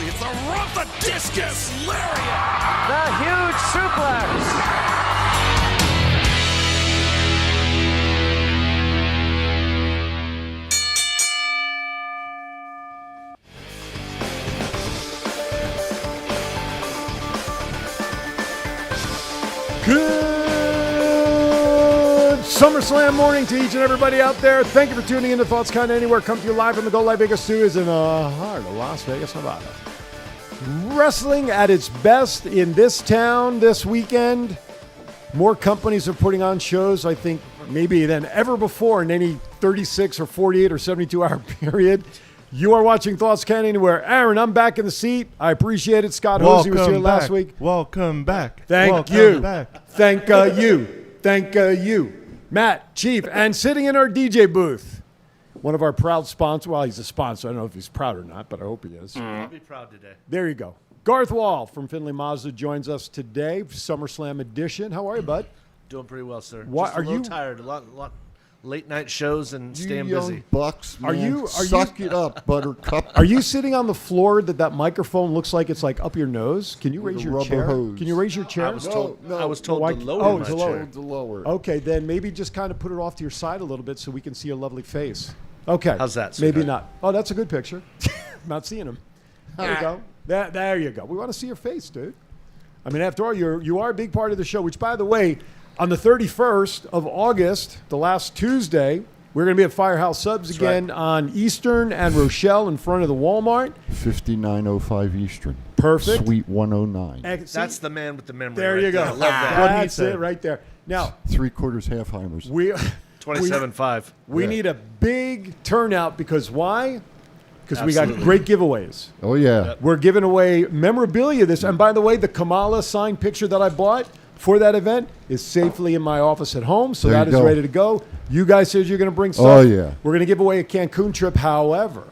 It's a rough the discus lariat. The huge suplex. Good SummerSlam morning to each and everybody out there. Thank you for tuning in to Thoughts Count Anywhere. Come to you live from the Go Live Vegas Studios in the heart of Las Vegas, Nevada. Wrestling at its best in this town this weekend. More companies are putting on shows, I think, maybe than ever before in any 36 or 48 or 72-hour period. You are watching Thoughts Count Anywhere. Aaron, I'm back in the seat. I appreciate it. Scott Hosey was here last week. Welcome back. Thank you. Thank you. Thank you. Matt, Chief, and sitting in our DJ booth, one of our proud sponsors. Well, he's a sponsor. I don't know if he's proud or not, but I hope he is. I'll be proud today. There you go. Garth Wall from Findlay Mazda joins us today, SummerSlam edition. How are you, bud? Doing pretty well, sir. What, Just a little tired. A lot late night shows and staying you young busy. bucks, man. Are you Suck it up, Buttercup. Are you sitting on the floor that microphone looks like it's like up your nose? Can you With raise a your rubber chair? hose. Can you raise your chair? I was told Why- to lower oh, my it's chair. Lower. Okay, then maybe just kind of put it off to your side a little bit so we can see your lovely face. Okay. How's that, Maybe sweetheart? not. Oh, that's a good picture. Not seeing him. There you go. There you go. We want to see your face, dude. I mean, after all, you are a big part of the show, which, by the way, on the 31st of August, the last Tuesday, we're going to be at Firehouse Subs again on Eastern and Rochelle in front of the Walmart. 5905 Eastern. Perfect. Suite 109. That's the man with the memory. There right you go. There. I love that. That's it right there. Now, 3/4 Halfheimers. we 27.5. we Yeah. need a big turnout because why? Because we got Absolutely. great giveaways. Oh, yeah. We're giving away memorabilia this. And by the way, the Kamala signed picture that I bought for that event is safely in my office at home. So There that you is go. ready to go. You guys said you're going to bring stuff. Oh, yeah. We're going to give away a Cancun trip. However,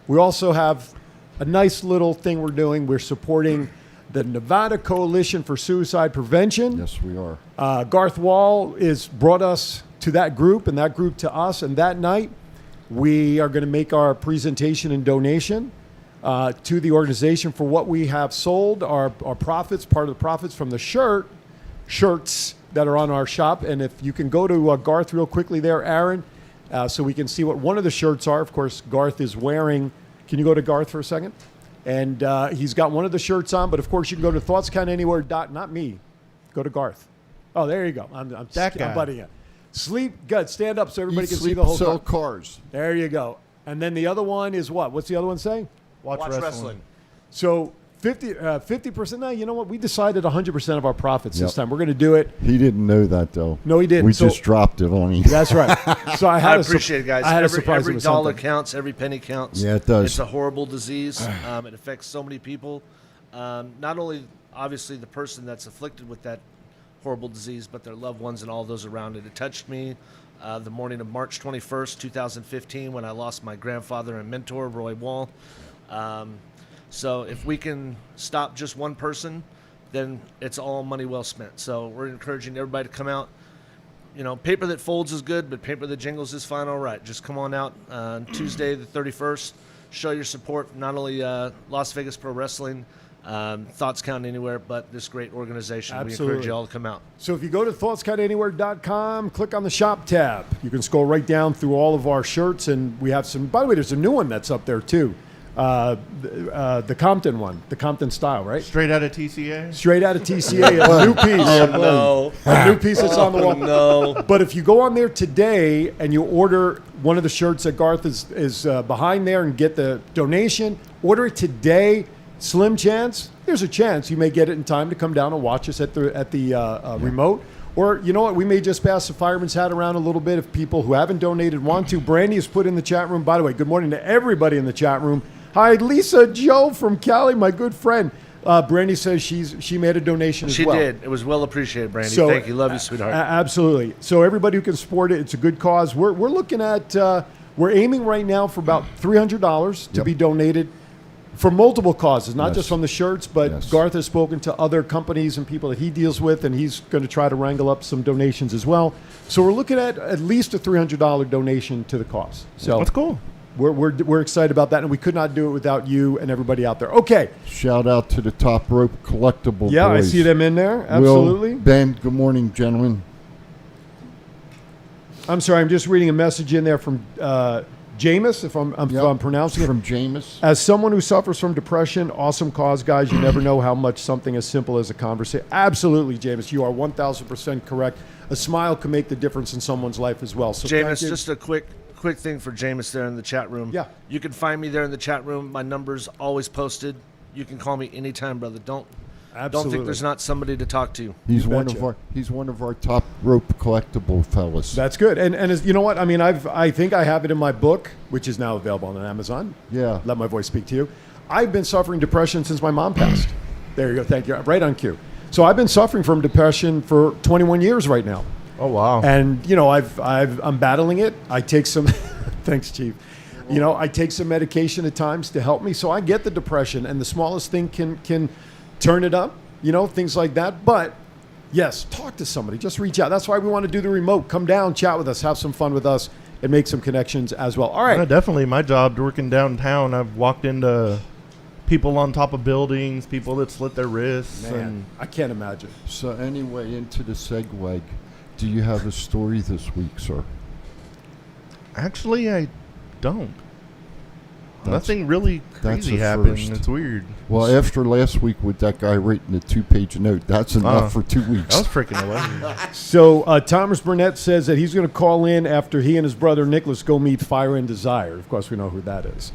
we also have a nice little thing we're doing. We're supporting the Nevada Coalition for Suicide Prevention. Yes, we are. Garth Wall is brought us to that group and that group to us. And that night, we are going to make our presentation and donation to the organization for what we have sold, our profits, part of the profits from the shirts that are on our shop. And if you can go to Garth real quickly there, Aaron, so we can see what one of the shirts are. Of course, Garth is wearing. Can you go to Garth for a second? And he's got one of the shirts on, but of course you can go to thoughtscountanywhere. Not me. Go to Garth. Oh, there you go. I'm That guy. I'm butting it. Sleep good. Stand up so everybody Eat, can see sleep, the whole sell car. cars. There you go. And then the other one is what? What's the other one say? Watch wrestling. So 50%. No, you know what? We decided 100% of our profits this Yep. time. We're going to do it. He didn't know that, though. No, he didn't. We So- just dropped it on him. That's right. So I had I appreciate it, guys. I had every a surprise. every with dollar something. counts. Every penny counts. Yeah, it does. It's a horrible disease. It affects so many people. Not only, obviously, the person that's afflicted with that horrible disease, but their loved ones and all those around it. It touched me the morning of March 21st, 2015, when I lost my grandfather and mentor, Roy Wall. So if we can stop just one person, then it's all money well spent. So we're encouraging everybody to come out. You know, paper that folds is good, but paper that jingles is fine. All right, just come on out Tuesday the 31st. Show your support for not only Las Vegas Pro Wrestling, Thoughts Count Anywhere, but this great organization. We Absolutely. encourage you all to come out. So if you go to thoughtscountanywhere.com, click on the shop tab. You can scroll right down through all of our shirts, and we have some. By the way, there's a new one that's up there too. The Compton one, the Compton style, right? Straight out of TCA. Straight out of TCA, a new piece. No. A new piece that's on the wall. No. But if you go on there today and you order one of the shirts that Garth is behind there and get the donation, order it today. Slim chance, there's a chance you may get it in time to come down and watch us at the remote. Or, you know what, we may just pass the fireman's hat around a little bit if people who haven't donated want to. Brandy has put in the chat room. By the way, good morning to everybody in the chat room. Hi, Lisa Joe from Cali, my good friend. Brandy says she made a donation as well. She did. It was well appreciated, Brandy. So, Thank you. Love you, sweetheart. Absolutely. So everybody who can support it, it's a good cause. We're looking at, we're aiming right now for about $300 to Yep. be donated for multiple causes, not Yes. just from the shirts, but Yes. Garth has spoken to other companies and people that he deals with, and he's going to try to wrangle up some donations as well. So we're looking at least a $300 donation to the cause. So That's cool. we're excited about that, and we could not do it without you and everybody out there. Okay. Shout out to the Top Rope Collectible Yeah, boys. I see them in there. Will, Absolutely. Ben, good morning, gentlemen. I'm sorry, I'm just reading a message in there from Jameis, if I'm pronouncing it. From Jameis. As someone who suffers from depression, awesome cause, guys. You never know how much something as simple as a conversation. Absolutely, Jameis. You are 1,000% correct. A smile can make the difference in someone's life as well. So thank Jameis, you. just a quick thing for Jameis there in the chat room. Yeah. You can find me there in the chat room. My number's always posted. You can call me anytime, brother. Don't Absolutely. think there's not somebody to talk to. He's You one betcha. of our Top Rope Collectible fellas. That's good. And as, you know what? I mean, I think I have it in my book, which is now available on Amazon. Yeah. Let my voice speak to you. I've been suffering depression since my mom passed. There you go. Thank you. Right on cue. So I've been suffering from depression for 21 years right now. Oh wow. And you know, I'm battling it. I take some. Thanks, Chief. You know, I take some medication at times to help me. So I get the depression, and the smallest thing can turn it up. You know, things like that. But yes, talk to somebody. Just reach out. That's why we want to do the remote. Come down, chat with us, have some fun with us, and make some connections as well. All right. Yeah, definitely. My job working downtown, I've walked into people on top of buildings, people that slit their wrists, Man, and I can't imagine. So anyway, into the segue. Do you have a story this week, sir? actually, I don't. That's- Nothing really that's crazy a happened. first. It's weird. Well, after last week with that guy writing the 2-page note, that's enough for 2 weeks. That was freaking hilarious. So Thomas Burnett says that he's going to call in after he and his brother Nicholas go meet Fire and Desire. Of course, we know who that is.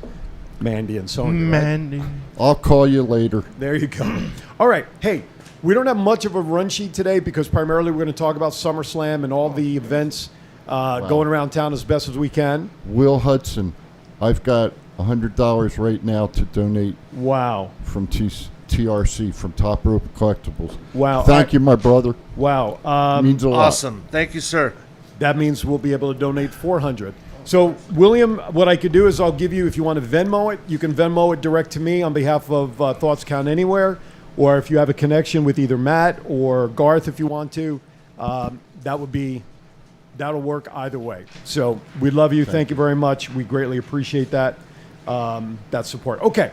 Mandy and Sonya. right? Mandy. I'll call you later. There you go. All right. Hey, we don't have much of a run sheet today because primarily we're going to talk about SummerSlam and all the events going around town as best as we can. Will Hudson, I've got $100 right now to donate Wow. from TRC, from Top Rope Collectibles. Wow. Thank you, my brother. Wow. Means a lot. Awesome. Thank you, sir. That means we'll be able to donate $400. So, William, what I could do is I'll give you, if you want to Venmo it, you can Venmo it direct to me on behalf of Thoughts Count Anywhere. Or if you have a connection with either Matt or Garth, if you want to, that'll work either way. So we love you. Thank you very much. We greatly appreciate that support. Okay.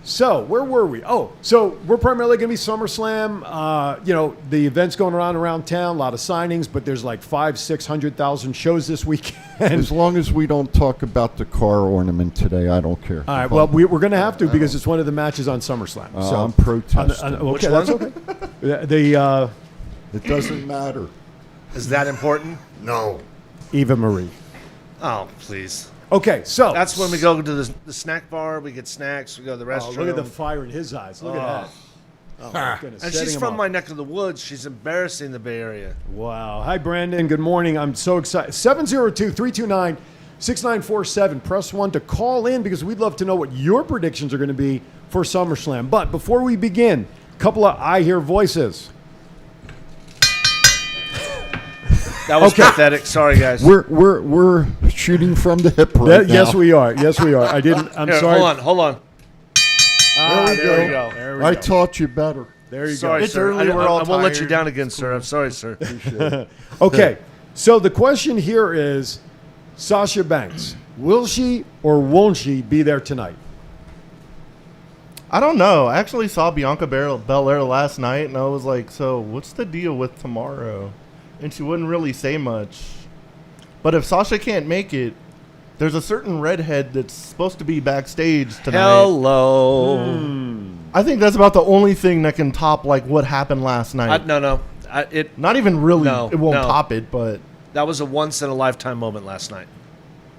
So where were we? Oh, so we're primarily going to be SummerSlam. You know, the events going around town, a lot of signings, but there's like 500,000-600,000 shows this weekend. As long as we don't talk about the car ornament today, I don't care. All right. Well, we're going to have to because it's one of the matches on SummerSlam. So I'm protesting. okay, Which that's one? okay. It doesn't matter. Is that important? No. Eva Marie. Oh, please. Okay, so That's when we go to the snack bar. We get snacks. We go to the Oh, restroom. look at the fire in his eyes. Look at that. Oh, my goodness. And Setting she's him from up. my neck of the woods. She's embarrassing the Bay Area. Wow. Hi, Brandon. Good morning. I'm so excited. 702-329-6947. Press 1 to call in because we'd love to know what your predictions are going to be for SummerSlam. But before we begin, a couple of I Hear voices. That was pathetic. Sorry, guys. We're shooting from the hip right now. Yes, we are. Yes, we are. I didn't. I'm Here, sorry. Hold on. Ah, There we there go. we go. There we I go. taught you better. There you Sorry, go. It's sir. early, I we're all won't let you tired. down again, sir. I'm sorry, sir. Okay. So the question here is, Sasha Banks, will she or won't she be there tonight? I don't know. I actually saw Bianca Belair last night, and I was like, so what's the deal with tomorrow? And she wouldn't really say much. But if Sasha can't make it, there's a certain redhead that's supposed to be backstage tonight. Hello. I think that's about the only thing that can top like what happened last night. No. Not even really. No, it won't no. top it, but That was a once in a lifetime moment last night.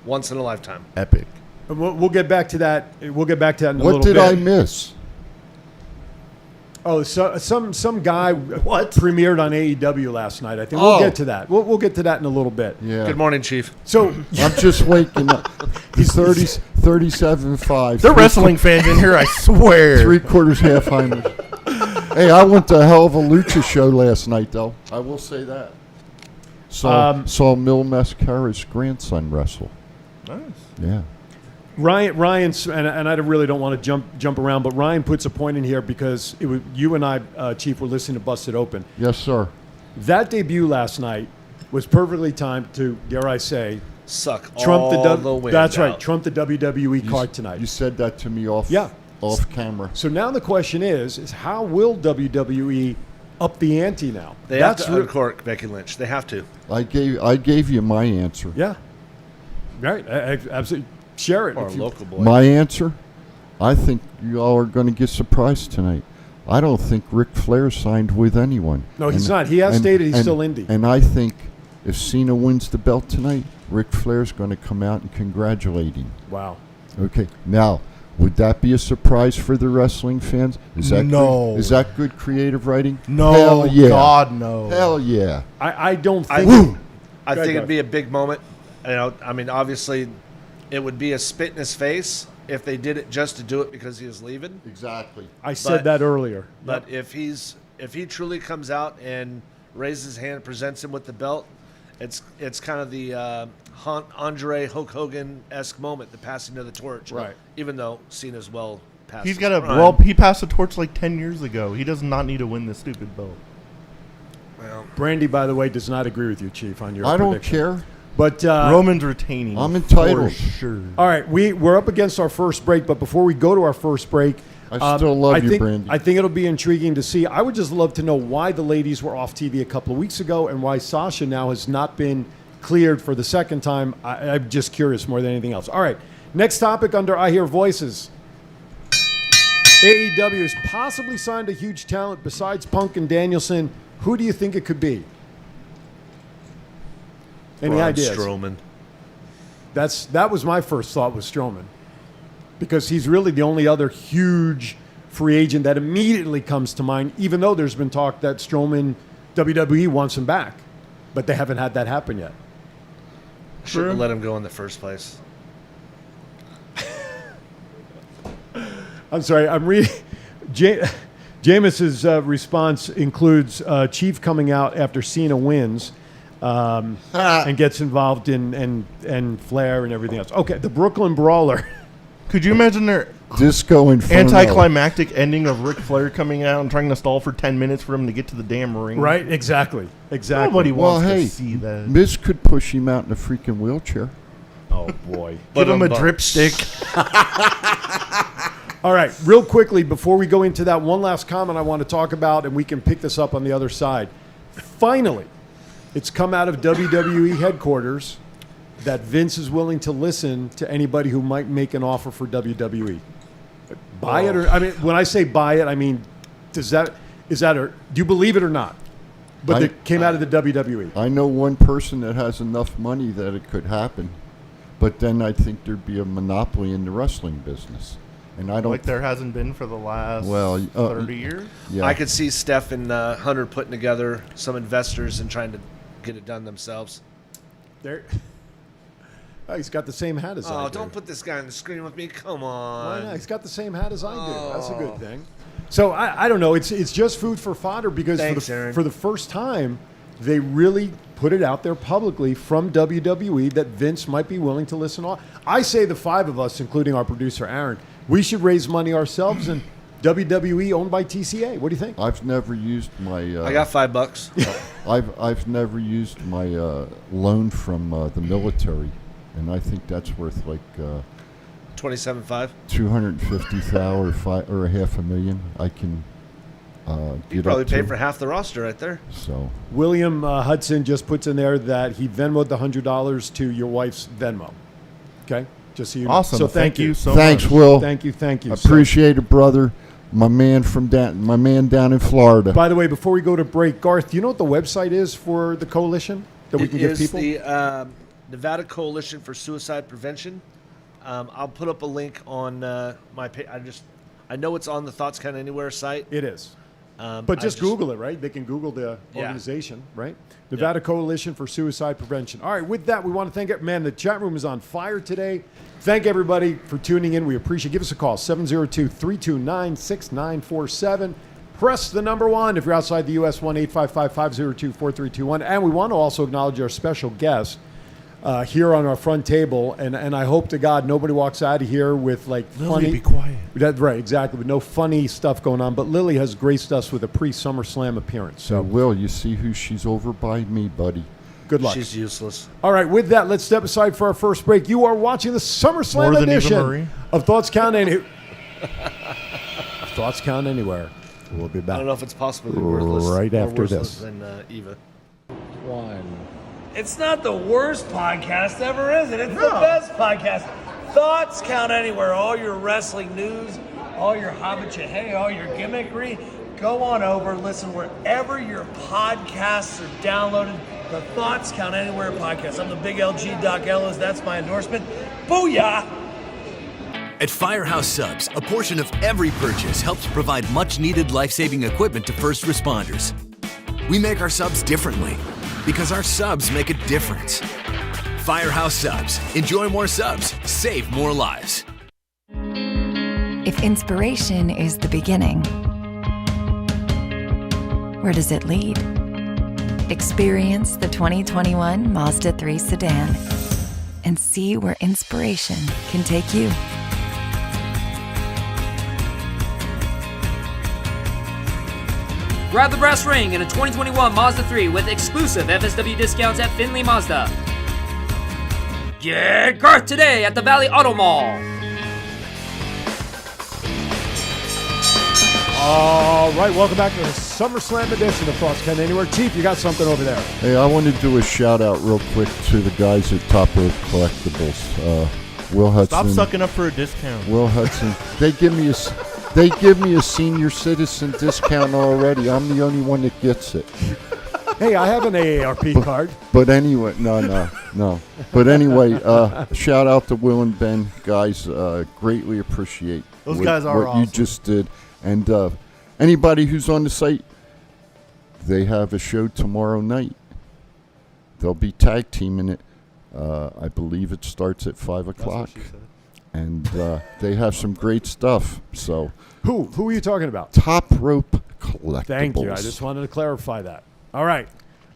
Once in a lifetime. epic. We'll get back to that. We'll get back to that in a What little did bit. I miss? Oh, so, some guy What? premiered on AEW last night. I think we'll Oh. get to that. We'll get to that in a little bit. Yeah. Good morning, Chief. So I'm just waking up. He's 37.5. They're wrestling fans in here, I swear. 3/4 half Heimers. Hey, I went to a hell of a lucha show last night, though. I will say that. Saw Mil Mascara's grandson wrestle. Nice. Yeah. Ryan's and I really don't want to jump around, but Ryan puts a point in here because it was you and I, Chief, were listening to Busted Open. Yes, sir. That debut last night was perfectly timed to, dare I say, Suck trump all the the wind That's right, out. trump the WWE card tonight. You said that to me off camera. So now the question is how will WWE up the ante now? They have to uncork Becky Lynch. They have to. I gave you my answer. Yeah. Right. Absolutely. Share it. Or a if you- local boy. My answer? I think you all are going to get surprised tonight. I don't think Ric Flair signed with anyone. No, he's not. He has stated he's still indie. And I think if Cena wins the belt tonight, Ric Flair's going to come out and congratulate him. Wow. Okay. Now, would that be a surprise for the wrestling fans? Is that No. Good? Is that good creative writing? No, Hell yeah. God, no. Hell yeah. I don't I think. think, I Go think ahead, it'd be a big moment. You know, I mean, obviously, it would be a spit in his face if they did it just to do it because he was leaving. Exactly. I said but- that earlier. But if he truly comes out and raises his hand, presents him with the belt, it's kind of the Andre Hulk Hogan-esque moment, the passing of the torch. Right. Even though Cena's well past. He's his got a prime. he passed the torch like 10 years ago. He does not need to win this stupid belt. Brandy, by the way, does not agree with you, Chief, on your I don't prediction. care. But Roman's retaining. I'm entitled. For sure. all right, we're up against our first break, but before we go to our first break, I still love you, think, Brandy. I think it'll be intriguing to see. I would just love to know why the ladies were off TV a couple of weeks ago and why Sasha now has not been cleared for the second time. I'm just curious more than anything else. All right, next topic under I Hear Voices. AEW has possibly signed a huge talent besides Punk and Danielson. Who do you think it could be? Any Braun ideas? Strowman. That was my first thought was Strowman, because he's really the only other huge free agent that immediately comes to mind. Even though there's been talk that Strowman, WWE wants him back, but they haven't had that happen yet. Shouldn't have let him go in the first place. I'm sorry. I'm reading. Jameis's response includes Chief coming out after Cena wins. And gets involved in Flair and everything else. Okay, the Brooklyn Brawler. Could you imagine their Disco Inferno. anticlimactic ending of Ric Flair coming out and trying to stall for 10 minutes for him to get to the damn ring? Right, exactly. Nobody Well, wants hey, to see that. Miz could push him out in a freaking wheelchair. Oh, boy. Give him a But dripstick. All right, real quickly, before we go into that, one last comment I want to talk about, and we can pick this up on the other side. Finally, it's come out of WWE headquarters that Vince is willing to listen to anybody who might make an offer for WWE. Buy it or, I mean, when I say buy it, I mean, do you believe it or not? But it came out of the WWE. I know one person that has enough money that it could happen. but then I think there'd be a monopoly in the wrestling business, and I don't. Like there hasn't been for the last 30 years. Yeah. I could see Steph and Hunter putting together some investors and trying to get it done themselves. There. Oh, he's got the same hat as I Oh, do. don't put this guy on the screen with me. Come Why on. not? He's got the same hat as I do. That's a good thing. So I don't know. It's just food for fodder because Thanks, Aaron. for the first time, they really put it out there publicly from WWE that Vince might be willing to listen on. I say the five of us, including our producer Aaron, we should raise money ourselves and WWE owned by TCA. What do you think? I've never used my. I got $5. I've never used my loan from the military, and I think that's worth like 27.5. $250,000 or $500,000. I can You get probably up pay to. for half the roster right there. So William Hudson just puts in there that he Venmoed the $100 to your wife's Venmo. Okay, just so you know. Awesome. So thank you. so thanks, much. Will. Thank you. Appreciate it, brother. My man down in Florida. By the way, before we go to break, Garth, do you know what the website is for the coalition that we can give people? It is the Nevada Coalition for Suicide Prevention. I'll put up a link on my page. I know it's on the Thoughts Count Anywhere site. It is. I But just Google it, right? They can Google the Yeah. organization, right? Nevada Coalition for Suicide Prevention. All right, with that, we want to thank it. Man, the chat room is on fire today. Thank everybody for tuning in. We appreciate it. Give us a call, 702-329-6947. Press the number 1 if you're outside the U.S., 1-855-502-4321. And we want to also acknowledge our special guest here on our front table. And I hope to God nobody walks out of here with like funny... be quiet. That's right, exactly. But no funny stuff going on. But Lily has graced us with a pre-SummerSlam appearance. So, So Will, you see who she's over by? Me, buddy. good luck. She's useless. All right, with that, let's step aside for our first break. You are watching the SummerSlam More than Eva edition Marie? of Thoughts Count Anywhere. Thoughts Count Anywhere. We'll be I back. don't know if it's possibly worthless. Right more after worthless this. Than Eva. It's not the worst podcast ever, is it? It's the best podcast. Thoughts Count Anywhere. All your wrestling news, all your hobbit hey, all your gimmickry. Go on over, listen wherever your podcasts are downloaded. The Thoughts Count Anywhere podcast. I'm the big LG Doc Ellis. That's my endorsement. Booyah! At Firehouse Subs, a portion of every purchase helps provide much-needed life-saving equipment to first responders. We make our subs differently because our subs make a difference. Firehouse Subs. Enjoy more subs. Save more lives. If inspiration is the beginning, where does it lead? Experience the 2021 Mazda 3 sedan and see where inspiration can take you. Grab the brass ring in a 2021 Mazda 3 with exclusive FSW discounts at Findlay Mazda. Get Garth today at the Valley Auto Mall. All right, welcome back to the SummerSlam edition of Thoughts Count Anywhere. Chief, you got something over there. Hey, I want to do a shout out real quick to the guys at Top Rope Collectibles. Will Hudson. Stop sucking up for a discount. Will Hudson. They give me a senior citizen discount already. I'm the only one that gets it. Hey, I have an AARP card. But anyway, no. But anyway, shout out to Will and Ben, guys. Greatly appreciate Those guys are what you awesome. just did. And anybody who's on the site, they have a show tomorrow night. They'll be tag teaming it. I believe it starts at 5 o'clock. That's what she said. And they have some great stuff. So Who are you talking about? Top Rope Collectibles. Thank you. I just wanted to clarify that. All right.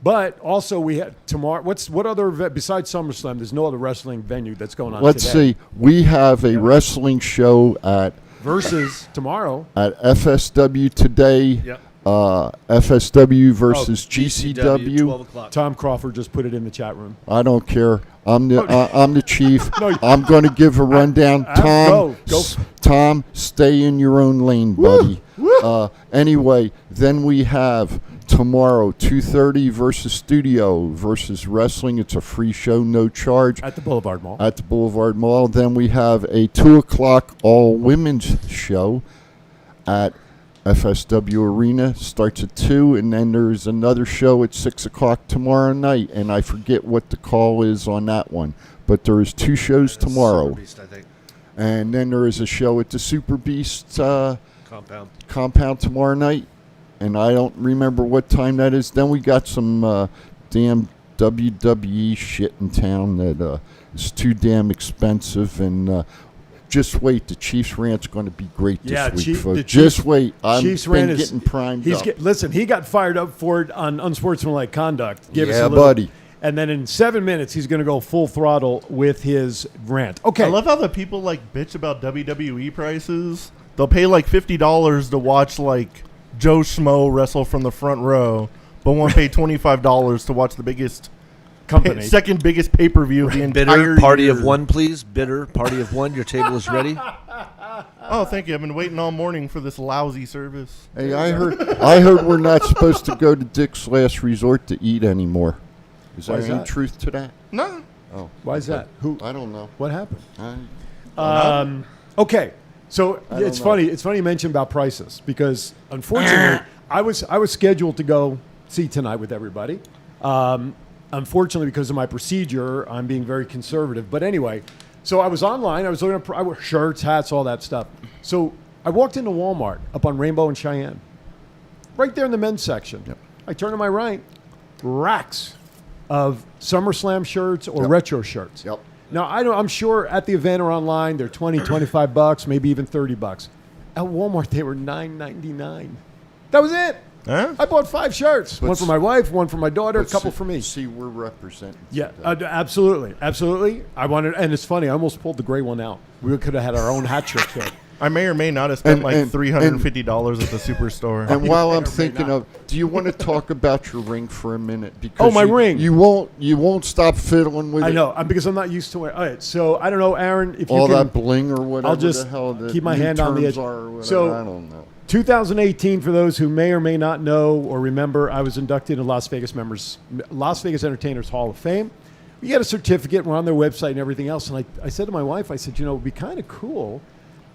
But also we had tomorrow. What other event besides SummerSlam? There's no other wrestling venue that's going on Let's today. see. We have a wrestling show at Versus tomorrow. FSW today. Yep. FSW versus GCW. 12 o'clock. Tom Crawford just put it in the chat room. I don't care. I'm the chief. No, I'm going to give a rundown. Tom, go. Tom, stay in your own lane, buddy. Anyway, then we have tomorrow 2:30 versus Studio versus Wrestling. It's a free show, no charge. At the Boulevard Mall. At the Boulevard Mall. Then we have a 2 o'clock all women's show at FSW Arena starts at 2, and then there's another show at 6 o'clock tomorrow night, and I forget what the call is on that one. But there is 2 shows tomorrow. Super Beast, I think. And then there is a show at the Super Beast Compound. tomorrow night, and I don't remember what time that is. Then we got some damn WWE shit in town that is too damn expensive, and just wait, the Chiefs Rant's going to be great this week, folks. Just wait. I'm getting primed up. Listen, he got fired up for it on unsportsmanlike conduct. Give us a little, buddy. And then in 7 minutes, he's going to go full throttle with his rant. Okay. I love how the people like bitch about WWE prices. They'll pay like $50 to watch like Joe Schmo wrestle from the front row, but won't pay $25 to watch the biggest company, second biggest pay-per-view of the entire Bitter party year. of one, please. Bitter party of one. Your table is ready. Oh, thank you. I've been waiting all morning for this lousy service. Hey, I heard we're not supposed to go to Dick's Last Resort to eat anymore. Is there any truth to that? No. Oh, why is that? Who? I don't know. What happened? I Okay, so it's funny. It's funny you mentioned about prices because unfortunately, I was scheduled to go see tonight with everybody. Unfortunately, because of my procedure, I'm being very conservative. But anyway, so I was online. I was looking at shirts, hats, all that stuff. So I walked into Walmart up on Rainbow and Cheyenne, right there in the men's section. Yep. I turn to my right, racks of SummerSlam shirts or retro shirts. Yep. Now, I'm sure at the event or online, they're $20, $25, maybe even $30. At Walmart, they were $9.99. That was it. Huh? I bought 5 shirts. One for my wife, one for my daughter, a couple for me. See, we're representing. Yeah, absolutely. Absolutely. I wanted, and it's funny, I almost pulled the gray one out. We could have had our own hat trick there. I may or may not have spent $350 at the superstore. And while I'm thinking of, do you want to talk about your ring for a minute? Because my ring. You won't stop fiddling with it. I know, because I'm not used to it. All right, so I don't know, Aaron, if all you can. that bling or whatever I'll just the hell the keep my new hand on the terms edge. are or whatever, So I don't know. 2018, for those who may or may not know or remember, I was inducted in Las Vegas Entertainers Hall of Fame. We got a certificate. We're on their website and everything else. And I said to my wife, I said, it would be kind of cool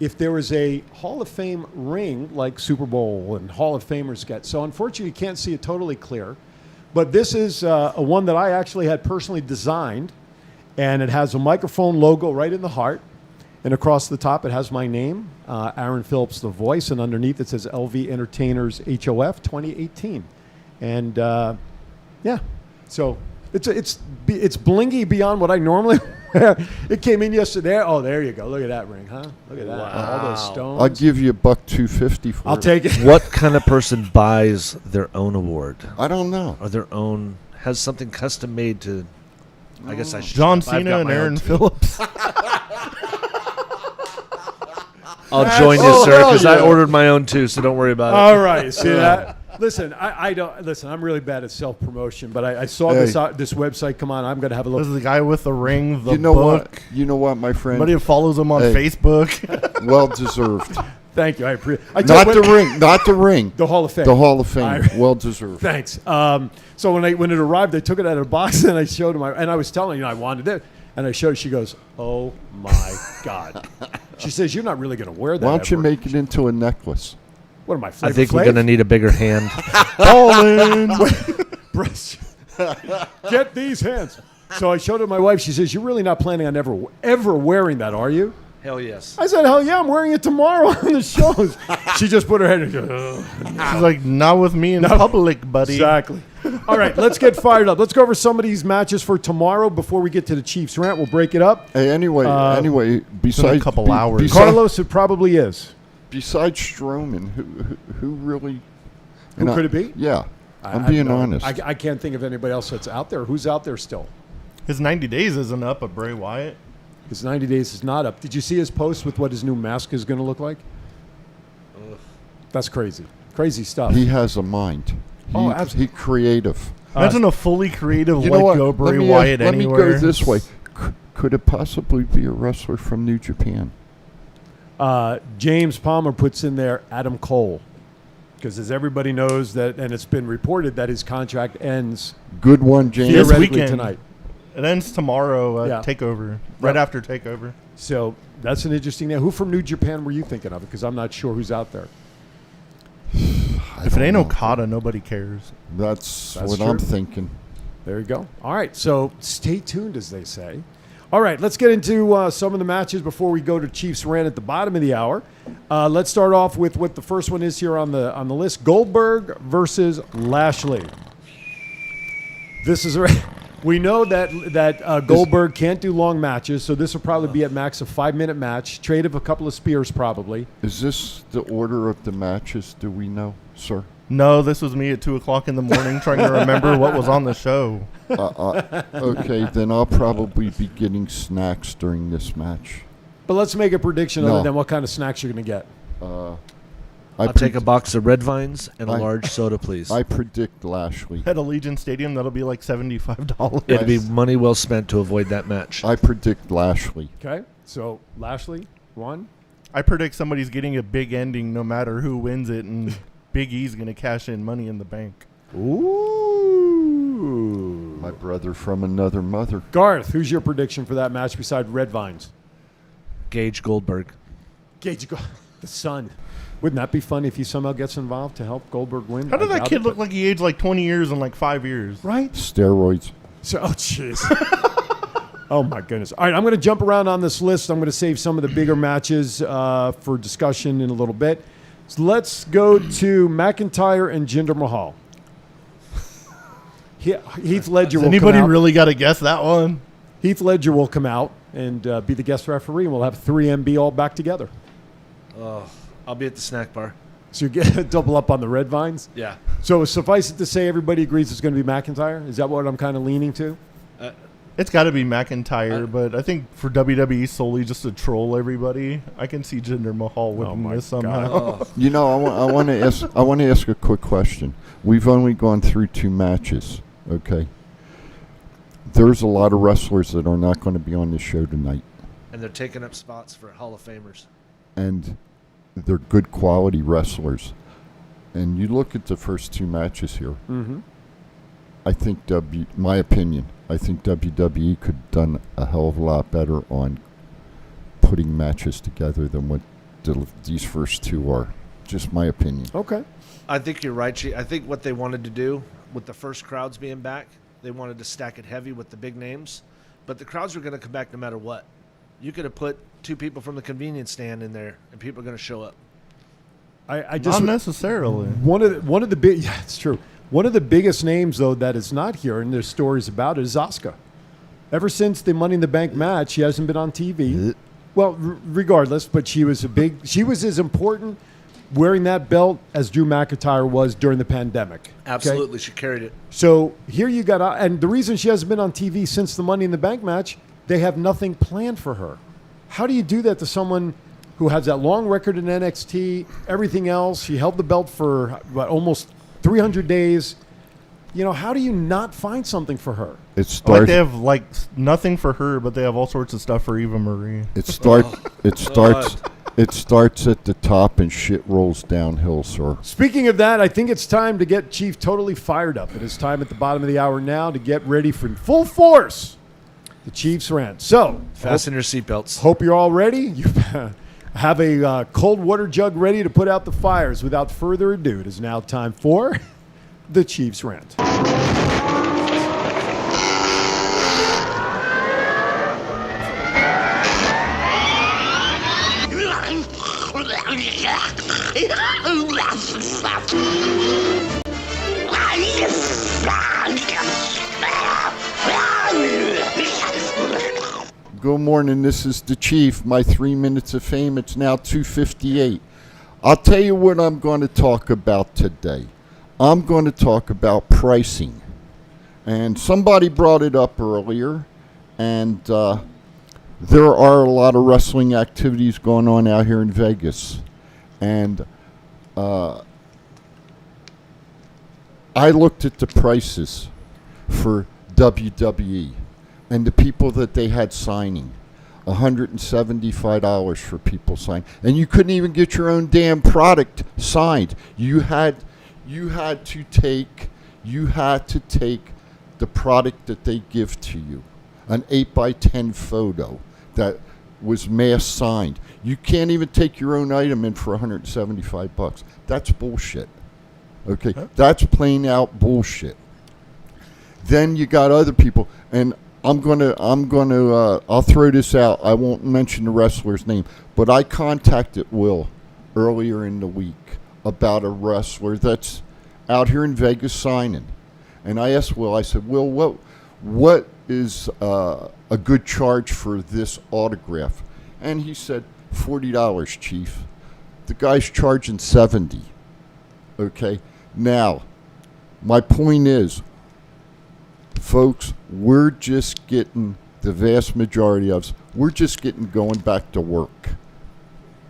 if there was a Hall of Fame ring like Super Bowl and Hall of Famers get. So unfortunately, you can't see it totally clear. But this is a one that I actually had personally designed. And it has a microphone logo right in the heart. And across the top, it has my name, Aaron Phillips, the voice. And underneath, it says LV Entertainers HOF 2018. And, yeah. So it's blingy beyond what I normally wear. It came in yesterday. Oh, there you go. Look at that ring, huh? Look at that. Wow. All those stones. I'll give you $1,250 for it. I'll take it. What kind of person buys their own award? I don't know. Or their own, has something custom made to, I guess I should. John I've Cena got and my own Aaron too. Phillips. I'll join you, Oh, sir, hell because yeah. I ordered my own too, so don't worry about it. All right. See that? Listen, I don't listen. I'm really bad at self promotion, but I saw this website come on. I'm going to have a This look. is the guy with the ring, the You know book. what? You know what, my friend? Somebody follows him on Hey. Facebook. Well deserved. Thank you. I appreciate. Not the ring. Not the ring. The Hall of Fame. The Hall of Fame. Well deserved. Thanks. So when it arrived, I took it out of the box and I showed him. And I was telling I wanted it, and I showed her. She goes, "Oh my God!" She says, "You're not really going to wear that." Why don't you ever." make it into a necklace? What am I? I Flavor think we're Flav? going to need a bigger hand. Brush. Get these hands. So I showed it to my wife. She says, "You're really not planning on ever wearing that, are you?" Hell yes. I said, "Hell yeah, I'm wearing it tomorrow on the shows." She just put her head and goes, She's like, not with me in public, buddy. exactly. All right, let's get fired up. Let's go over some of these matches for tomorrow before we get to the Chiefs rant. We'll break it up. Hey, anyway, besides a couple hours. Carlos, it probably is. Besides Strowman, who really? Who could it be? Yeah, I'm being honest. I can't think of anybody else that's out there. Who's out there still? His 90 days isn't up, but Bray Wyatt. His 90 days is not up. Did you see his post with what his new mask is going to look like? That's crazy. Crazy stuff. He has a mind. Absolutely. He creative. Imagine a fully creative You know what? Go Bray Let me Wyatt let anywhere. me go this way. Could it possibly be a wrestler from New Japan? James Palmer puts in there Adam Cole. Because as everybody knows that, and it's been reported that his contract ends Good one, James. This theoretically weekend. tonight. It ends tomorrow, Yeah. TakeOver. Right after TakeOver. So that's an interesting name. Who from New Japan were you thinking of? Because I'm not sure who's out there. If it don't ain't know. Okada, nobody cares. That's That's what true. I'm thinking. There you go. All right, so stay tuned, as they say. All right, let's get into some of the matches before we go to Chiefs Rant at the bottom of the hour. Let's start off with what the first one is here on the list: Goldberg versus Lashley. This is we know that Goldberg can't do long matches, so this will probably be at max a 5-minute match. Trade of a couple of spears, probably. Is this the order of the matches? Do we know, sir? No, this was me at 2 o'clock in the morning trying to remember what was on the show. Okay, then I'll probably be getting snacks during this match. But let's make a prediction No. other than what kind of snacks you're going to get. I'll take a box of Red Vines and a I- large soda, please. I predict Lashley. At Allegiant Stadium, that'll be like $75. It'd be money well spent to avoid that match. I predict Lashley. Okay, so Lashley, 1. I predict somebody's getting a big ending no matter who wins it, and Big E's going to cash in Money in the Bank. Ooh. My brother from another mother. Garth, who's your prediction for that match beside Red Vines? Gage Goldberg. Gage, the son. Wouldn't that be fun if he somehow gets involved to help Goldberg win? How did I that doubt kid it, look but- like he aged like 20 years in like 5 years? Right? Steroids. So, oh, jeez. Oh, my goodness. All right, I'm going to jump around on this list. I'm going to save some of the bigger matches for discussion in a little bit. So let's go to McIntyre and Jinder Mahal. Heath Ledger Has will anybody come out. really got to guess that one? Heath Ledger will come out and be the guest referee, and we'll have 3MB all back together. I'll be at the snack bar. So you get double up on the Red Vines. Yeah. So suffice it to say, everybody agrees it's going to be McIntyre. Is that what I'm kind of leaning to? It's got to be McIntyre, but I think for WWE solely just to troll everybody, I can see Jinder Mahal winning my this somehow. You know, I want to ask a quick question. We've only gone through 2 matches, okay? There's a lot of wrestlers that are not going to be on the show tonight, And they're taking up spots for Hall of Famers. and they're good quality wrestlers. And you look at the first 2 matches here. Mm-hmm. I think my opinion, I think WWE could have done a hell of a lot better on putting matches together than what these first 2 are. Just my opinion. Okay. I think you're right, Chi. I think what they wanted to do with the first crowds being back, they wanted to stack it heavy with the big names. But the crowds were going to come back no matter what. You could have put 2 people from the convenience stand in there, and people are going to show up. I just Not necessarily. one of the big. Yeah, it's true. One of the biggest names though that is not here, and there's stories about it, is Asuka. Ever since the Money in the Bank match, she hasn't been on TV. Well, regardless, but she was as important wearing that belt as Drew McIntyre was during the pandemic. Okay? Absolutely. She carried it. So here you got, and the reason she hasn't been on TV since the Money in the Bank match, they have nothing planned for her. How do you do that to someone who has that long record in NXT, everything else? She held the belt for almost 300 days. You know, how do you not find something for her? It Like starts. they have like nothing for her, but they have all sorts of stuff for Eva Marie. It starts. It starts at the top and shit rolls downhill, sir. Speaking of that, I think it's time to get Chief totally fired up. It is time at the bottom of the hour now to get ready for full force the Chiefs rant. So, Fasten your seatbelts. hope you're all ready. You have a cold water jug ready to put out the fires. Without further ado, it is now time for the Chiefs rant. Good morning. This is the Chief. My 3 minutes of fame. It's now 2:58. I'll tell you what I'm going to talk about today. I'm going to talk about pricing. And somebody brought it up earlier. And there are a lot of wrestling activities going on out here in Vegas. And I looked at the prices for WWE and the people that they had signing. $175 for people signed. And you couldn't even get your own damn product signed. You had to take the product that they give to you. An 8x10 photo that was mass signed. You can't even take your own item in for $175. That's bullshit. Okay, that's plain out bullshit. Then you got other people, and I'll throw this out. I won't mention the wrestler's name, but I contacted Will earlier in the week about a wrestler that's out here in Vegas signing, and I asked Will. I said, Will, what is a good charge for this autograph? And he said, $40, Chief. The guy's charging $70. Okay, now my point is, folks, we're just getting, the vast majority of us, we're just getting going back to work.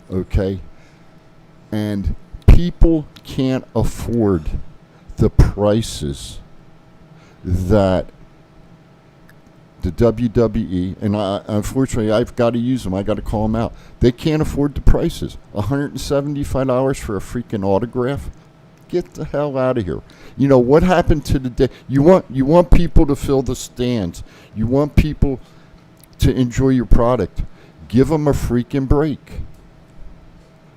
Okay? And people can't afford the prices that the WWE, and unfortunately I've got to use them, I got to call them out. They can't afford the prices. $175 for a freaking autograph? Get the hell out of here. You know what happened to the day? You want people to fill the stands. You want people to enjoy your product. Give them a freaking break.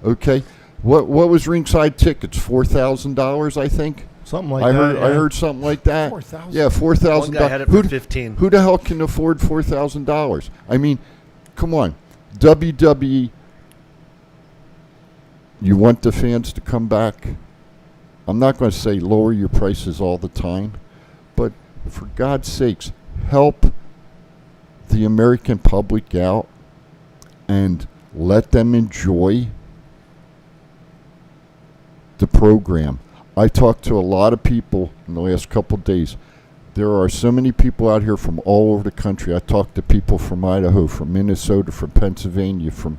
Okay? What was ringside tickets? $4,000, I think. Something like I that. heard. Yeah. I heard something like that. 4,000. Yeah, $4,000. One guy had it for 15. Who the hell can afford $4,000? I mean, come on, WWE. You want the fans to come back? I'm not going to say lower your prices all the time, but for God's sakes, help the American public out and let them enjoy the program. I talked to a lot of people in the last couple of days. There are so many people out here from all over the country. I talked to people from Idaho, from Minnesota, from Pennsylvania, from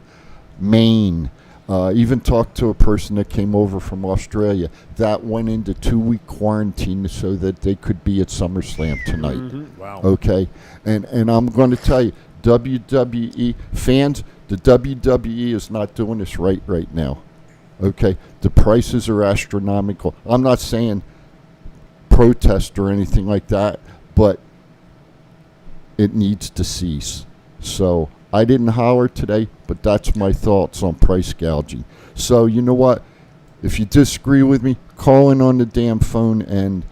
Maine. Even talked to a person that came over from Australia that went into 2-week quarantine so that they could be at SummerSlam tonight. Wow. Okay, and I'm going to tell you, WWE fans, the WWE is not doing this right now. Okay, the prices are astronomical. I'm not saying protest or anything like that, but it needs to cease. So I didn't holler today, but that's my thoughts on price gouging. So you know what? If you disagree with me, call in on the damn phone and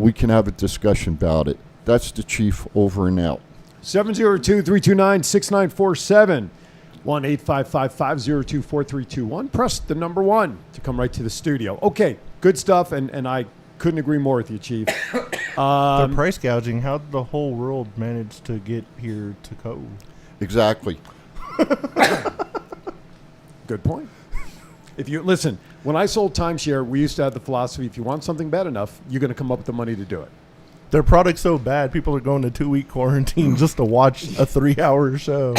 we can have a discussion about it. That's the Chief, over and out. 702-329-6947. 1-855-502-4321. Press the number 1 to come right to the studio. Okay, good stuff, and I couldn't agree more with you, Chief. The price gouging, how did the whole world manage to get here to go? Exactly. Good point. If you listen, when I sold timeshare, we used to have the philosophy: if you want something bad enough, you're going to come up with the money to do it. Their product's so bad, people are going to 2-week quarantine just to watch a 3-hour show.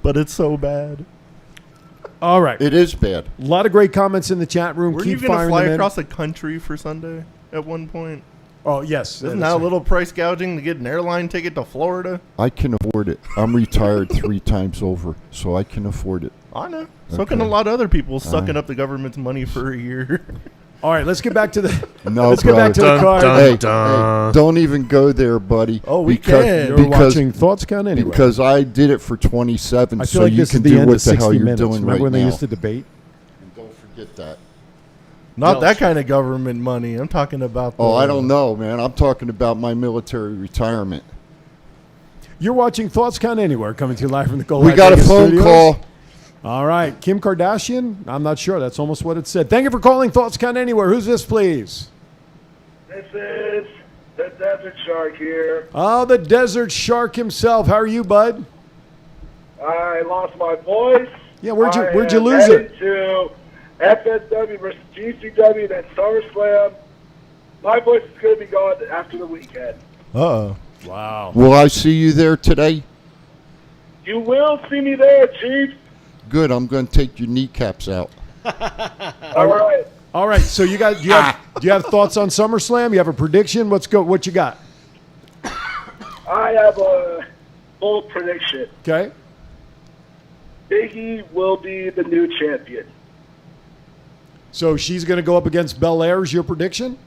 But it's so bad. All right, It is bad. a lot of great comments in the chat room. Were Keep you going to firing fly them in. across the country for Sunday at one point? Oh yes, Isn't that a little price gouging to get an airline ticket to Florida? I can afford it. I'm retired 3 times over, so I can afford it. I know. So Okay. can a lot of other people sucking up the government's money for a year. All right, let's get back to the. No, let's get back to brother. the card. Hey, don't even go there, buddy. Oh, we because, can. You're watching Thoughts Count Anywhere. Because I did it for 27, I feel so like you this can is the do end what of the 60 hell you're minutes. doing Remember right when they now. used to debate? And don't forget that. Not that kind of government money. I'm talking about Oh, I don't know, man. I'm talking about my military retirement. You're watching Thoughts Count Anywhere, coming to you live from the Gold We Light got a Vegas phone studios. call. All right, Kim Kardashian. I'm not sure. That's almost what it said. Thank you for calling Thoughts Count Anywhere. Who's this, please? This is the Desert Shark here. Oh, the Desert Shark himself. How are you, bud? I lost my voice. Yeah, where'd you I lose am it? headed to FSW versus GCW, then SummerSlam. My voice is going to be gone after the weekend. Uh-oh. Wow. Will I see you there today? You will see me there, Chief. Good. I'm going to take your kneecaps out. All right. All right. So you got do you have thoughts on SummerSlam? You have a prediction? What you got? I have a bold prediction. Okay. Big E will be the new champion. So she's going to go up against Belair. Is your prediction?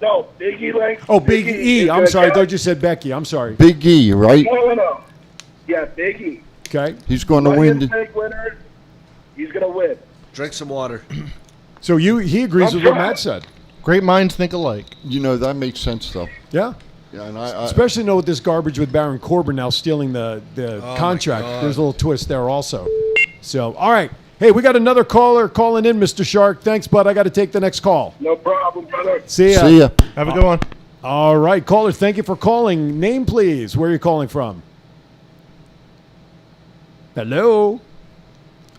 No, Big E Langston. Oh, Big E. is I'm gonna sorry. I count- thought you said Becky. I'm sorry. Big E, right? No. Yeah, Big E. Okay. He's going to Money win. in the Bank winner. He's going to win. Drink some water. So he agrees with what Matt said. Great minds think alike. You know, that makes sense, though. Yeah. Yeah, and I Especially know with this garbage with Baron Corbin now stealing the contract. There's a little twist there also. So, all right. Hey, we got another caller calling in, Mr. Shark. Thanks, bud. I got to take the next call. No problem, brother. See ya. See ya. Have a good one. All right, caller, thank you for calling. Name, please. Where are you calling from? Hello?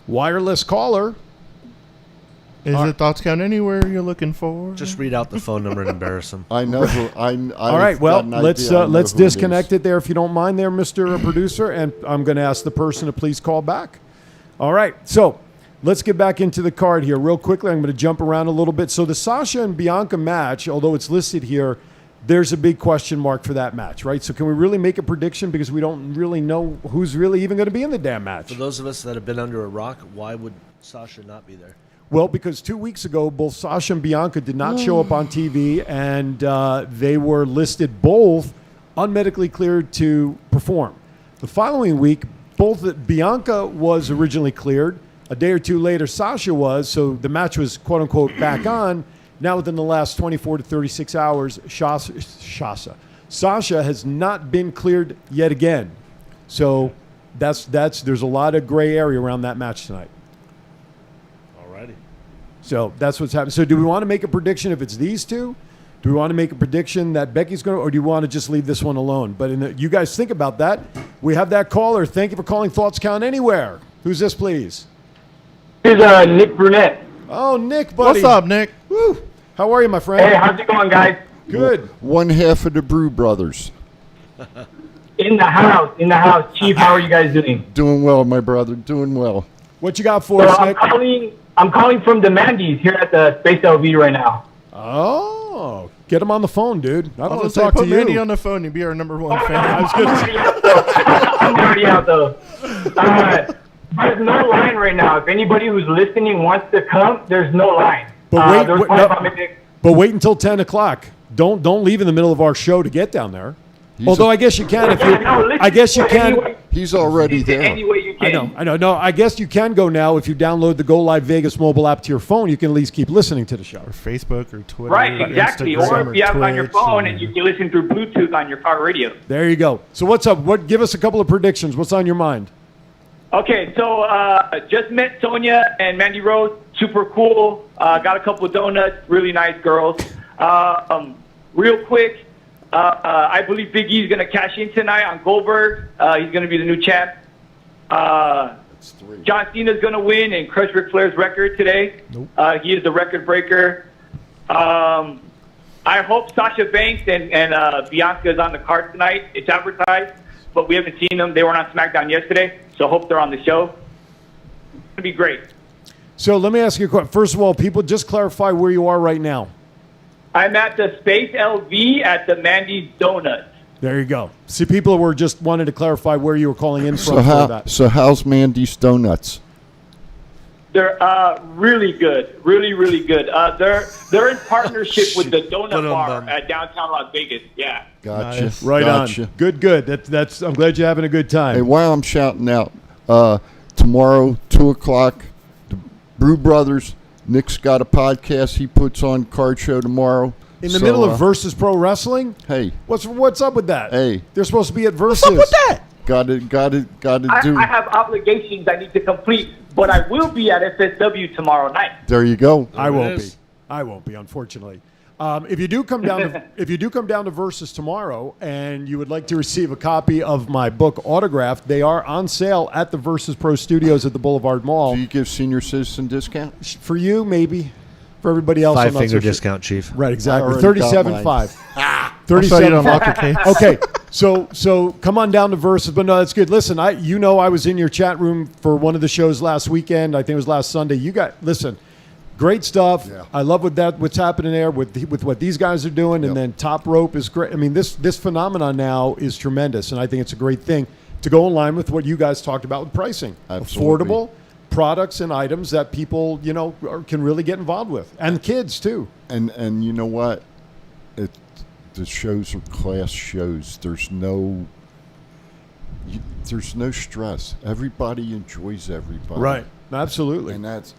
Wireless caller. Is it Thoughts Count Anywhere you're looking for? Just read out the phone number and embarrass him. I know. All right, well, let's disconnect it there if you don't mind there, Mr. Producer, and I'm going to ask the person to please call back. All right, so let's get back into the card here real quickly. I'm going to jump around a little bit. So the Sasha and Bianca match, although it's listed here, there's a big question mark for that match, right? So can we really make a prediction because we don't really know who's really even going to be in the damn match? For those of us that have been under a rock, why would Sasha not be there? Well, because 2 weeks ago, both Sasha and Bianca did not show up on TV, and they were listed both unmedically cleared to perform. The following week, Bianca was originally cleared. A day or two later, Sasha was, so the match was, quote-unquote, back on. Now, within the last 24 to 36 hours, Sasha has not been cleared yet again. So there's a lot of gray area around that match tonight. Alrighty. So that's what's happening. So do we want to make a prediction if it's these two? Do we want to make a prediction that Becky's going to, or do you want to just leave this one alone? But you guys think about that. We have that caller. Thank you for calling Thoughts Count Anywhere. Who's this, please? This is Nick Brunette. Oh, Nick, buddy. What's up, Nick? Woo. How are you, my friend? Hey, how's it going, guys? Good. One half of the Brew Brothers. In the house. Chief, how are you guys doing? Doing well, my brother. Doing well. What you got for us, Nick? I'm calling from the Mandy's here at the Space LV right now. Oh, get him on the phone, dude. I don't want to say, talk put to you. Mandy on the phone and be our number one fan. I was good. I'm already out, though. There's no line right now. If anybody who's listening wants to come, there's no line. But wait until 10 o'clock. Don't leave in the middle of our show to get down there. Although I guess you can if you. I guess you can. He's already there. Any way you can. I know. No, I guess you can go now if you download the Go Live Vegas mobile app to your phone. You can at least keep listening to the show. Or Facebook or Twitter. Right, exactly. Instagram, or if you have it on your Twitch phone and you can listen through Bluetooth on your car radio. There you go. So what's up? Give us a couple of predictions. What's on your mind? Okay, so just met Sonia and Mandy Rose. Super cool. Got a couple of donuts. Really nice girls. Real quick, I believe Big E's going to cash in tonight on Goldberg. He's going to be the new champ. John Cena's going to win and crush Ric Flair's record today. Nope. He is the record breaker. I hope Sasha Banks and Bianca is on the card tonight. It's advertised, but we haven't seen them. They weren't on SmackDown yesterday, so I hope they're on the show. It's going to be great. So let me ask you a question. First of all, people, just clarify where you are right now. I'm at the Space LV at the Mandy's Donuts. There you go. See, people were just wanted to clarify where you were calling in from. So how's Mandy's Donuts? They're really good, really good. They're in partnership with the Donut Bar at downtown Las Vegas. Yeah. Gotcha. Nice. Right gotcha. on. Good. That's. I'm glad you're having a good time. Hey, while I'm shouting out, tomorrow 2:00, the Brew Brothers. Nick's got a podcast he puts on Card Show tomorrow. In the middle of Versus Pro Wrestling? Hey. What's up with that? Hey. They're supposed to be at Versus. What's up with that? Got to do. I have obligations I need to complete, but I will be at FSW tomorrow night. There you go. I won't be, unfortunately. If you do come down to Versus tomorrow and you would like to receive a copy of my book autographed, they are on sale at the Versus Pro Studios at the Boulevard Mall. Do you give senior citizen discount? For you, maybe. For everybody else, Five-finger discount, Chief. Right, exactly. 37.5. 37.5. Okay, so come on down to Versus. But no, that's good. Listen, I was in your chat room for one of the shows last weekend. I think it was last Sunday. Listen. Great stuff. Yeah. I love what's happening there with what these guys are doing, and then Top Rope is great. I mean, this phenomenon now is tremendous, and I think it's a great thing to go in line with what you guys talked about with pricing. Absolutely. Affordable products and items that people can really get involved with, and kids too. And you know what? The shows are class shows. There's no stress. Everybody enjoys everybody. Right. Absolutely. And that's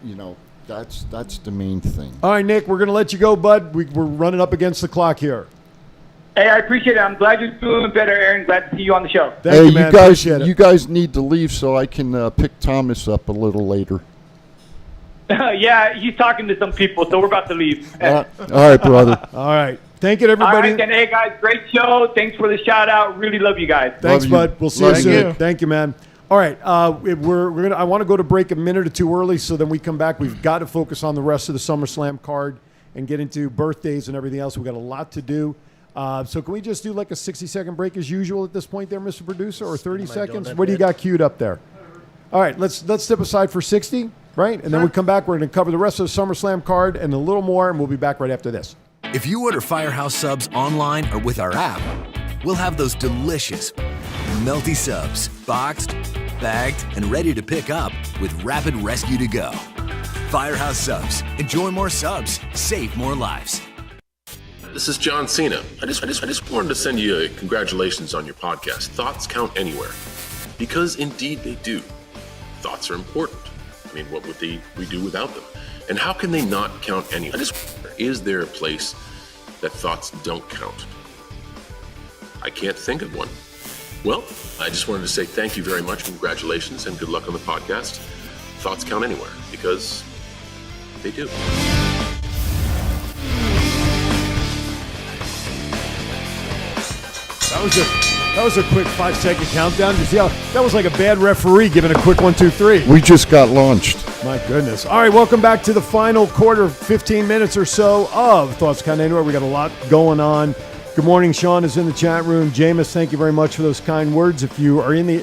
That's the main thing. All right, Nick, we're going to let you go, bud. We're running up against the clock here. Hey, I appreciate it. I'm glad you're doing better, Aaron. Glad to see you on the show. Thank you, man. Appreciate it. You guys need to leave so I can pick Thomas up a little later. Yeah, he's talking to some people, so we're about to leave. All right, brother. All right. Thank you, to All everybody. right, then, hey, guys, great show. Thanks for the shout-out. Really love you guys. Thanks, Love you. bud. We'll see you Love soon. you. Thank you, man. All right, we're gonna. I want to go to break a minute or two early, so then we come back. We've got to focus on the rest of the SummerSlam card and get into birthdays and everything else. We've got a lot to do. So can we just do like a 60-second break as usual at this point there, Mr. Producer, or 30 seconds? What do you got queued up there? All right, let's step aside for 60, right? And then we come back. We're going to cover the rest of the SummerSlam card and a little more, and we'll be back right after this. If you order Firehouse Subs online or with our app, we'll have those delicious, melty subs boxed, bagged, and ready to pick up with Rapid Rescue to go. Firehouse Subs. Enjoy more subs. Save more lives. This is John Cena. I just wanted to send you a congratulations on your podcast. Thoughts count anywhere. Because indeed they do. Thoughts are important. I mean, what would we do without them? And how can they not count anywhere? Is there a place that thoughts don't count? I can't think of one. Well, I just wanted to say thank you very much, congratulations, and good luck on the podcast. Thoughts count anywhere, because they do. That was a quick 5-second countdown. You see how that was like a bad referee giving a quick 1, 2, 3. We just got launched. My goodness. All right, welcome back to the final quarter, 15 minutes or so of Thoughts Count Anywhere. We got a lot going on. Good morning, Sean is in the chat room. Jameis, thank you very much for those kind words. If you are in the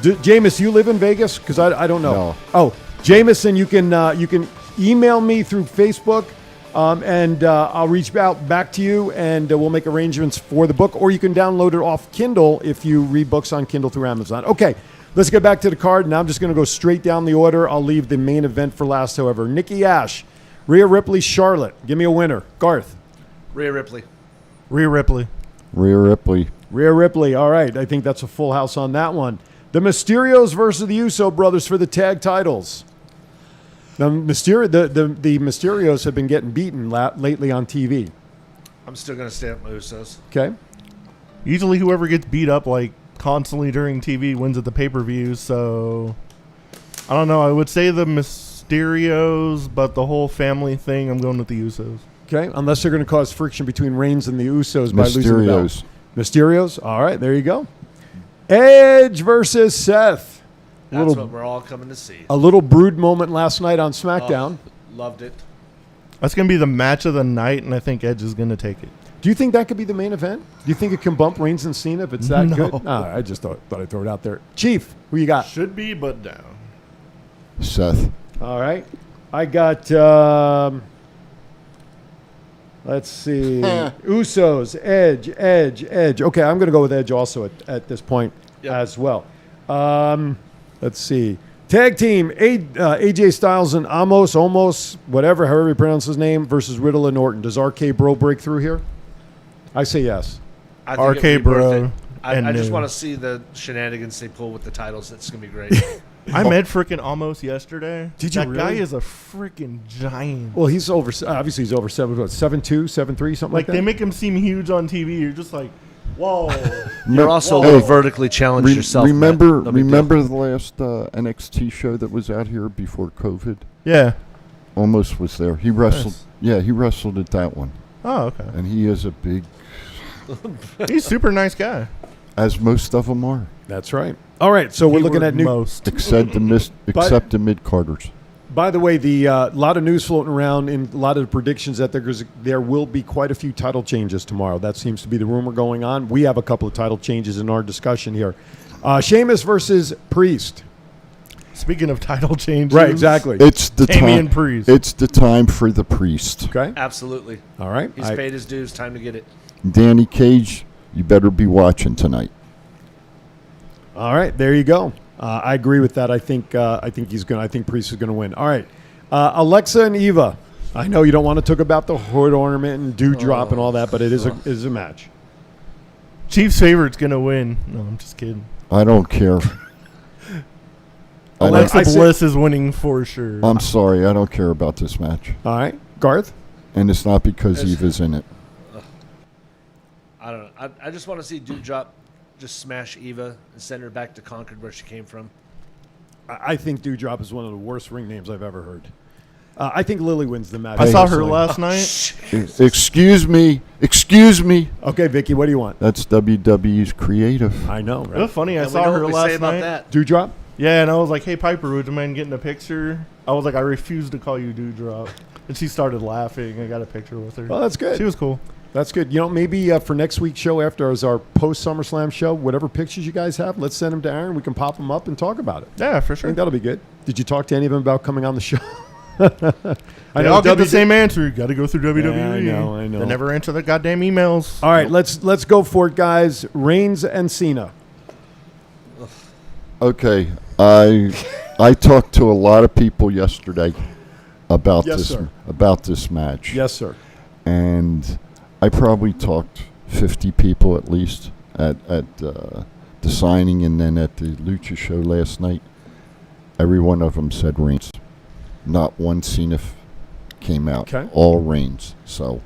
Jameis, you live in Vegas? Because I don't know. No. Oh, Jameis, and you can email me through Facebook. And I'll reach out back to you, and we'll make arrangements for the book. Or you can download it off Kindle if you read books on Kindle through Amazon. Okay, let's get back to the card. Now I'm just going to go straight down the order. I'll leave the main event for last, however. Nikki Ash, Rhea Ripley, Charlotte. Give me a winner. Garth. Rhea Ripley. Rhea Ripley. Rhea Ripley. Rhea Ripley. All right, I think that's a full house on that one. The Mysterios versus the Uso brothers for the tag titles. The Mysterios have been getting beaten lately on TV. I'm still going to stay up my Usos. Okay. Usually whoever gets beat up like constantly during TV wins at the pay-per-view, so I don't know. I would say the Mysterios, but the whole family thing, I'm going with the Usos. Okay, unless they're going to cause friction between Reigns and the Usos by losing the belt. Mysterios. All right, there you go. Edge versus Seth. That's what we're all coming to see. A little brood moment last night on SmackDown. Loved it. That's going to be the match of the night, and I think Edge is going to take it. Do you think that could be the main event? Do you think it can bump Reigns and Cena if it's that No. good? No, I just thought I'd throw it out there. Chief, who you got? Should be, but down. Seth. All right. I got, let's see, Usos, Edge. Okay, I'm going to go with Edge also at this point as well. Let's see. Tag team, AJ Styles and Omos, whatever, however you pronounce his name, versus Riddle and Orton. Does RK Bro break through here? I say yes. I think RK it'd be worth Bro. it. I just No. want to see the shenanigans they pull with the titles. It's going to be great. I met freaking Almost yesterday. Did you That guy really? is a freaking giant. Well, he's over, obviously he's over 7'2", 7'3", something like that. They make him seem huge on TV. You're just like, whoa. You're also a little vertically challenged yourself. Remember Matt. No big deal. the last NXT show that was out here before COVID? Yeah. Almost was there. He wrestled. Nice. Yeah, he wrestled at that one. Oh, okay. And he is a big, He's a super nice guy. as most of them are, That's right. All right, so we're looking at new. most. except the mid Carters. By the way, the lot of news floating around in a lot of the predictions that there will be quite a few title changes tomorrow. That seems to be the rumor going on. We have a couple of title changes in our discussion here. Sheamus versus Priest. Speaking of title changes. Right, exactly. It's the Damian time. Priest. It's the time for the Priest. Okay. Absolutely. All right. He's paid his dues. Time to get it. Danny Cage, you better be watching tonight. All right, there you go. I agree with that. I think he's going. I think Priest is going to win. All right, Alexa and Eva. I know you don't want to talk about the hood ornament and dewdrop and all that, but it is a match. Chief's favorite's going to win. No, I'm just kidding. I don't care. Alexa Bliss is winning for sure. I'm sorry, I don't care about this match. All right, Garth? And it's not because Eva's in it. I don't know. I just want to see Doudrop just smash Eva and send her back to Concord where she came from. I think Doudrop is one of the worst ring names I've ever heard. I think Lily wins the match. I saw her last night. Excuse me. Okay, Vicky, what do you want? That's WWE's creative. I know, right? It was funny. I And we saw know her what we last say about night. that. Doudrop? Yeah, and I was like, "Hey, Piper, would you mind getting a picture?" I was like, "I refuse to call you Doudrop," and she started laughing. I got a picture with her. Well, that's good. She was cool. That's good. You know, maybe for next week's show, after our post SummerSlam show, whatever pictures you guys have, let's send them to Aaron. We can pop them up and talk about it. Yeah, for I sure. think that'll be good. Did you talk to any of them about coming on the show? I all get the same answer. You got to go through WWE. Yeah, I know. They never answer the goddamn emails. All right, let's go for it, guys. Reigns and Cena. Okay, I talked to a lot of people yesterday about Yes, sir. this match. Yes, sir. And I probably talked 50 people at least at the signing and then at the Lucha show last night. Every one of them said Reigns. Not one Cena came out. Okay. All Reigns. So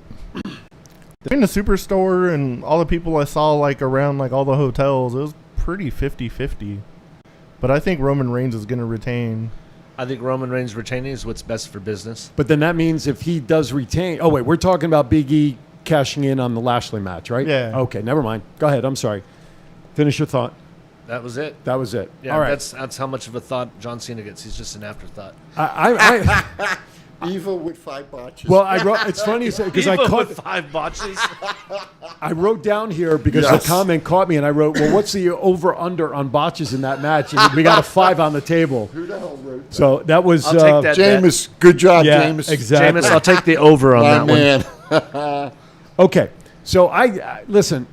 In the Superstore and all the people I saw like around like all the hotels, it was pretty 50-50. But I think Roman Reigns is going to retain. I think Roman Reigns retaining is what's best for business. But then that means if he does retain... Oh, wait, we're talking about Big E cashing in on the Lashley match, right? Yeah. Okay, never mind. Go ahead. I'm sorry. Finish your thought. That was it. That was it. Yeah, All right. that's how much of a thought John Cena gets. He's just an afterthought. Eva with 5 botches. Well, I wrote. It's funny because I Eva caught with 5 botches. I wrote down here because Yes. the comment caught me, and I wrote, "Well, what's the over under on botches in that match?" And we got a 5 on the table. Who the hell wrote that? So that was I'll take that. Jameis, good job, Yeah, Jameis. exactly. Jameis, I'll take the over on My that one. man. Okay, so I listen.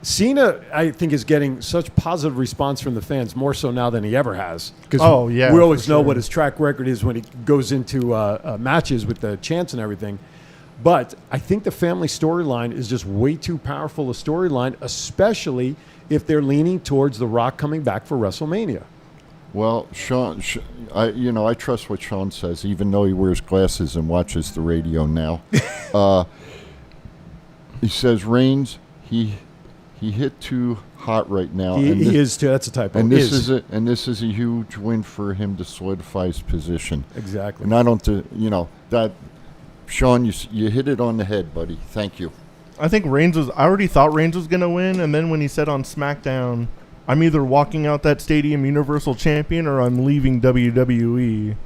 Cena, I think, is getting such positive response from the fans, more so now than he ever has. Because Oh, yeah, we always for know sure. what his track record is when he goes into matches with the chants and everything. But I think the family storyline is just way too powerful a storyline, especially if they're leaning towards The Rock coming back for WrestleMania. Well, Sean, I trust what Sean says, even though he wears glasses and watches the radio now. He says Reigns, he hit too hot right now. He is too. That's a typo. And this is it. And this is a huge win for him to solidify his position. Exactly. And I don't, that, Sean, you hit it on the head, buddy. Thank you. I think I already thought Reigns was going to win, and then when he said on SmackDown, I'm either walking out that stadium Universal Champion or I'm leaving WWE.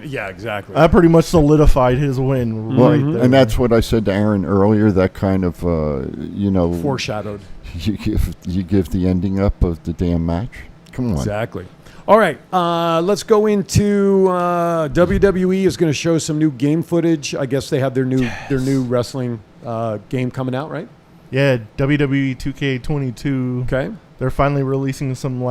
Yeah, exactly. That pretty much solidified his win right there. And that's what I said to Aaron earlier, that kind of, Foreshadowed. you give the ending up of the damn match. Come on. Exactly. All right, let's go into WWE is going to show some new game footage. I guess they have their new wrestling game coming out, right? Yeah, WWE 2K22. Okay. They're finally releasing some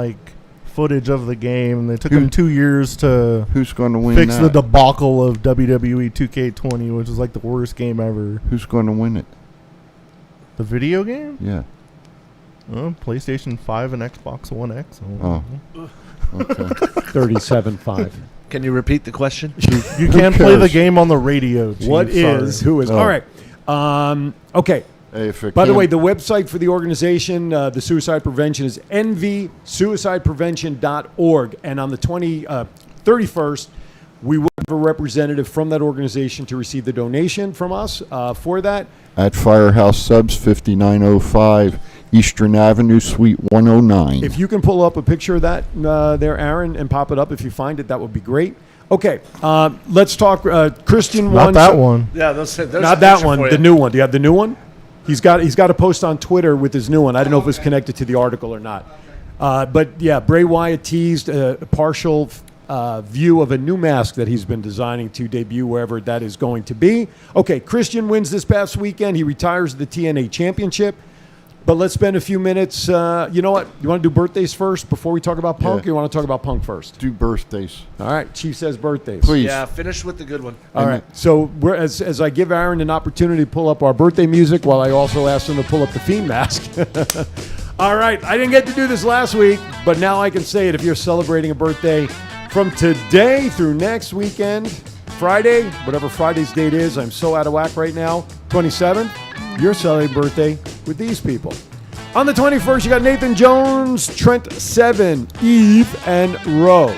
footage of the game. They took them 2 years to Who's going to win fix that? the debacle of WWE 2K20, which is the worst game ever. Who's going to win it? The video game? Yeah. PlayStation 5 and Xbox One X. Oh. Okay. 37.5. Can you repeat the question? You can't play the game on the radio. Chief. What is? Sorry. Who is? Oh. All right. Okay. Hey, if it By the can't- way, the website for the organization, the suicide prevention, is nvsuicideprevention.org. And on the 31st, we will have a representative from that organization to receive the donation from us for that. at Firehouse Subs, 5905 Eastern Avenue, Suite 109. If you can pull up a picture of that there, Aaron, and pop it up if you find it, that would be great. Okay, let's talk. Christian Not won. that one. Yeah, there's Not that one. The new one. Do you have the new one? He's got a post on Twitter with his new one. I don't know if it's connected to the article or not. But yeah, Bray Wyatt teased a partial view of a new mask that he's been designing to debut wherever that is going to be. Okay, Christian wins this past weekend. He retires the TNA Championship. But let's spend a few minutes. You know what? You want to do birthdays first before we talk about Punk, or you want to talk about Punk first? Do birthdays. All right. Chief says birthdays. Please. Yeah, finish with the good one. All right. So as I give Aaron an opportunity to pull up our birthday music while I also ask him to pull up the Fiend mask. All right, I didn't get to do this last week, but now I can say it. If you're celebrating a birthday from today through next weekend, Friday, whatever Friday's date is, I'm so out of whack right now, 27th, you're celebrating birthday with these people. On the 21st, you got Nathan Jones, Trent Seven, Eve, and Roe.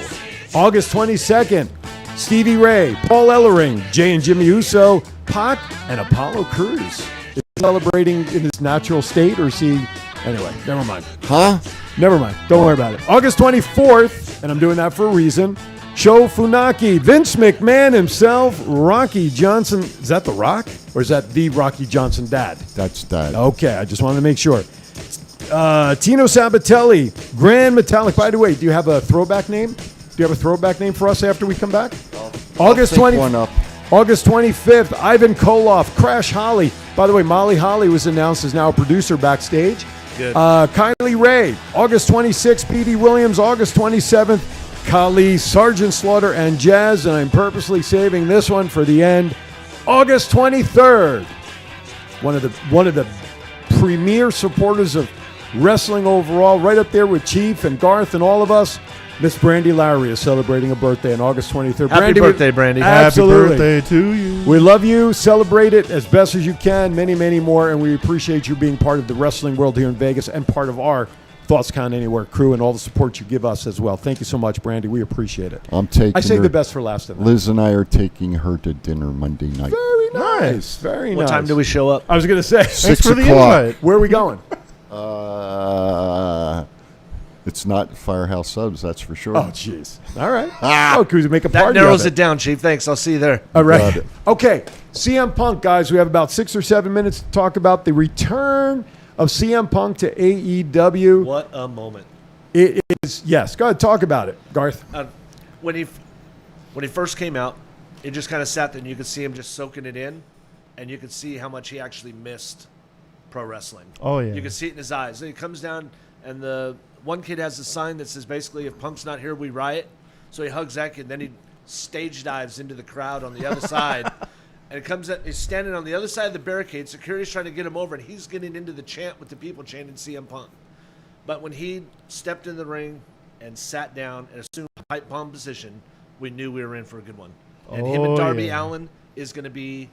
August 22nd, Stevie Ray, Paul Ellering, Jay and Jimmy Uso, Pac, and Apollo Crews. Is he celebrating in his natural state, or is he... Anyway, never mind. Huh? Never mind. Don't worry about it. August 24th, and I'm doing that for a reason, Sho Funaki, Vince McMahon himself, Rocky Johnson. Is that The Rock? Or is that the Rocky Johnson dad? That's Dad. Okay, I just wanted to make sure. Tino Sabatelli, Grand Metallic. By the way, do you have a throwback name? Do you have a throwback name for us after we come back? August 20th. One up. August 25th, Ivan Koloff, Crash Holly. By the way, Molly Holly was announced as now a producer backstage. Good. Kylie Ray. August 26th, P.D. Williams. August 27th, Kali, Sergeant Slaughter, and Jazz. And I'm purposely saving this one for the end. August 23rd, one of the premier supporters of wrestling overall, right up there with Chief and Garth and all of us. Miss Brandy Lowry is celebrating a birthday on August 23rd. Happy birthday, Brandy. Absolutely. Happy birthday to you. We love you. Celebrate it as best as you can. Many, many more. And we appreciate you being part of the wrestling world here in Vegas and part of our Thoughts Count Anywhere crew and all the support you give us as well. Thank you so much, Brandy. We appreciate it. I saved the best for last. Liz and I are taking her to dinner Monday night. Very nice. Very nice. What time do we show up? I was going to say. 6 for the o'clock. invite. Where are we going? It's not Firehouse Subs, that's for sure. Oh, jeez. All right. Oh, could we make a party That narrows of it down, Chief. Thanks. I'll see you there. All Got right. it. Okay. CM Punk, guys. We have about 6 or 7 minutes to talk about the return of CM Punk to AEW. What a moment. It is, yes. Go ahead. Talk about it, Garth. When he first came out, it just kind of sat there, and you could see him just soaking it in, and you could see how much he actually missed pro wrestling. Oh, yeah. You could see it in his eyes. And he comes down, and the one kid has a sign that says basically, if Punk's not here, we riot. So he hugs that kid, then he stage dives into the crowd on the other side. And it comes at, he's standing on the other side of the barricade. Security's trying to get him over, and he's getting into the chant with the people chanting CM Punk. But when he stepped in the ring and sat down and assumed pipe bomb position, we knew we were in for a good one. And him and Darby Allin is going to be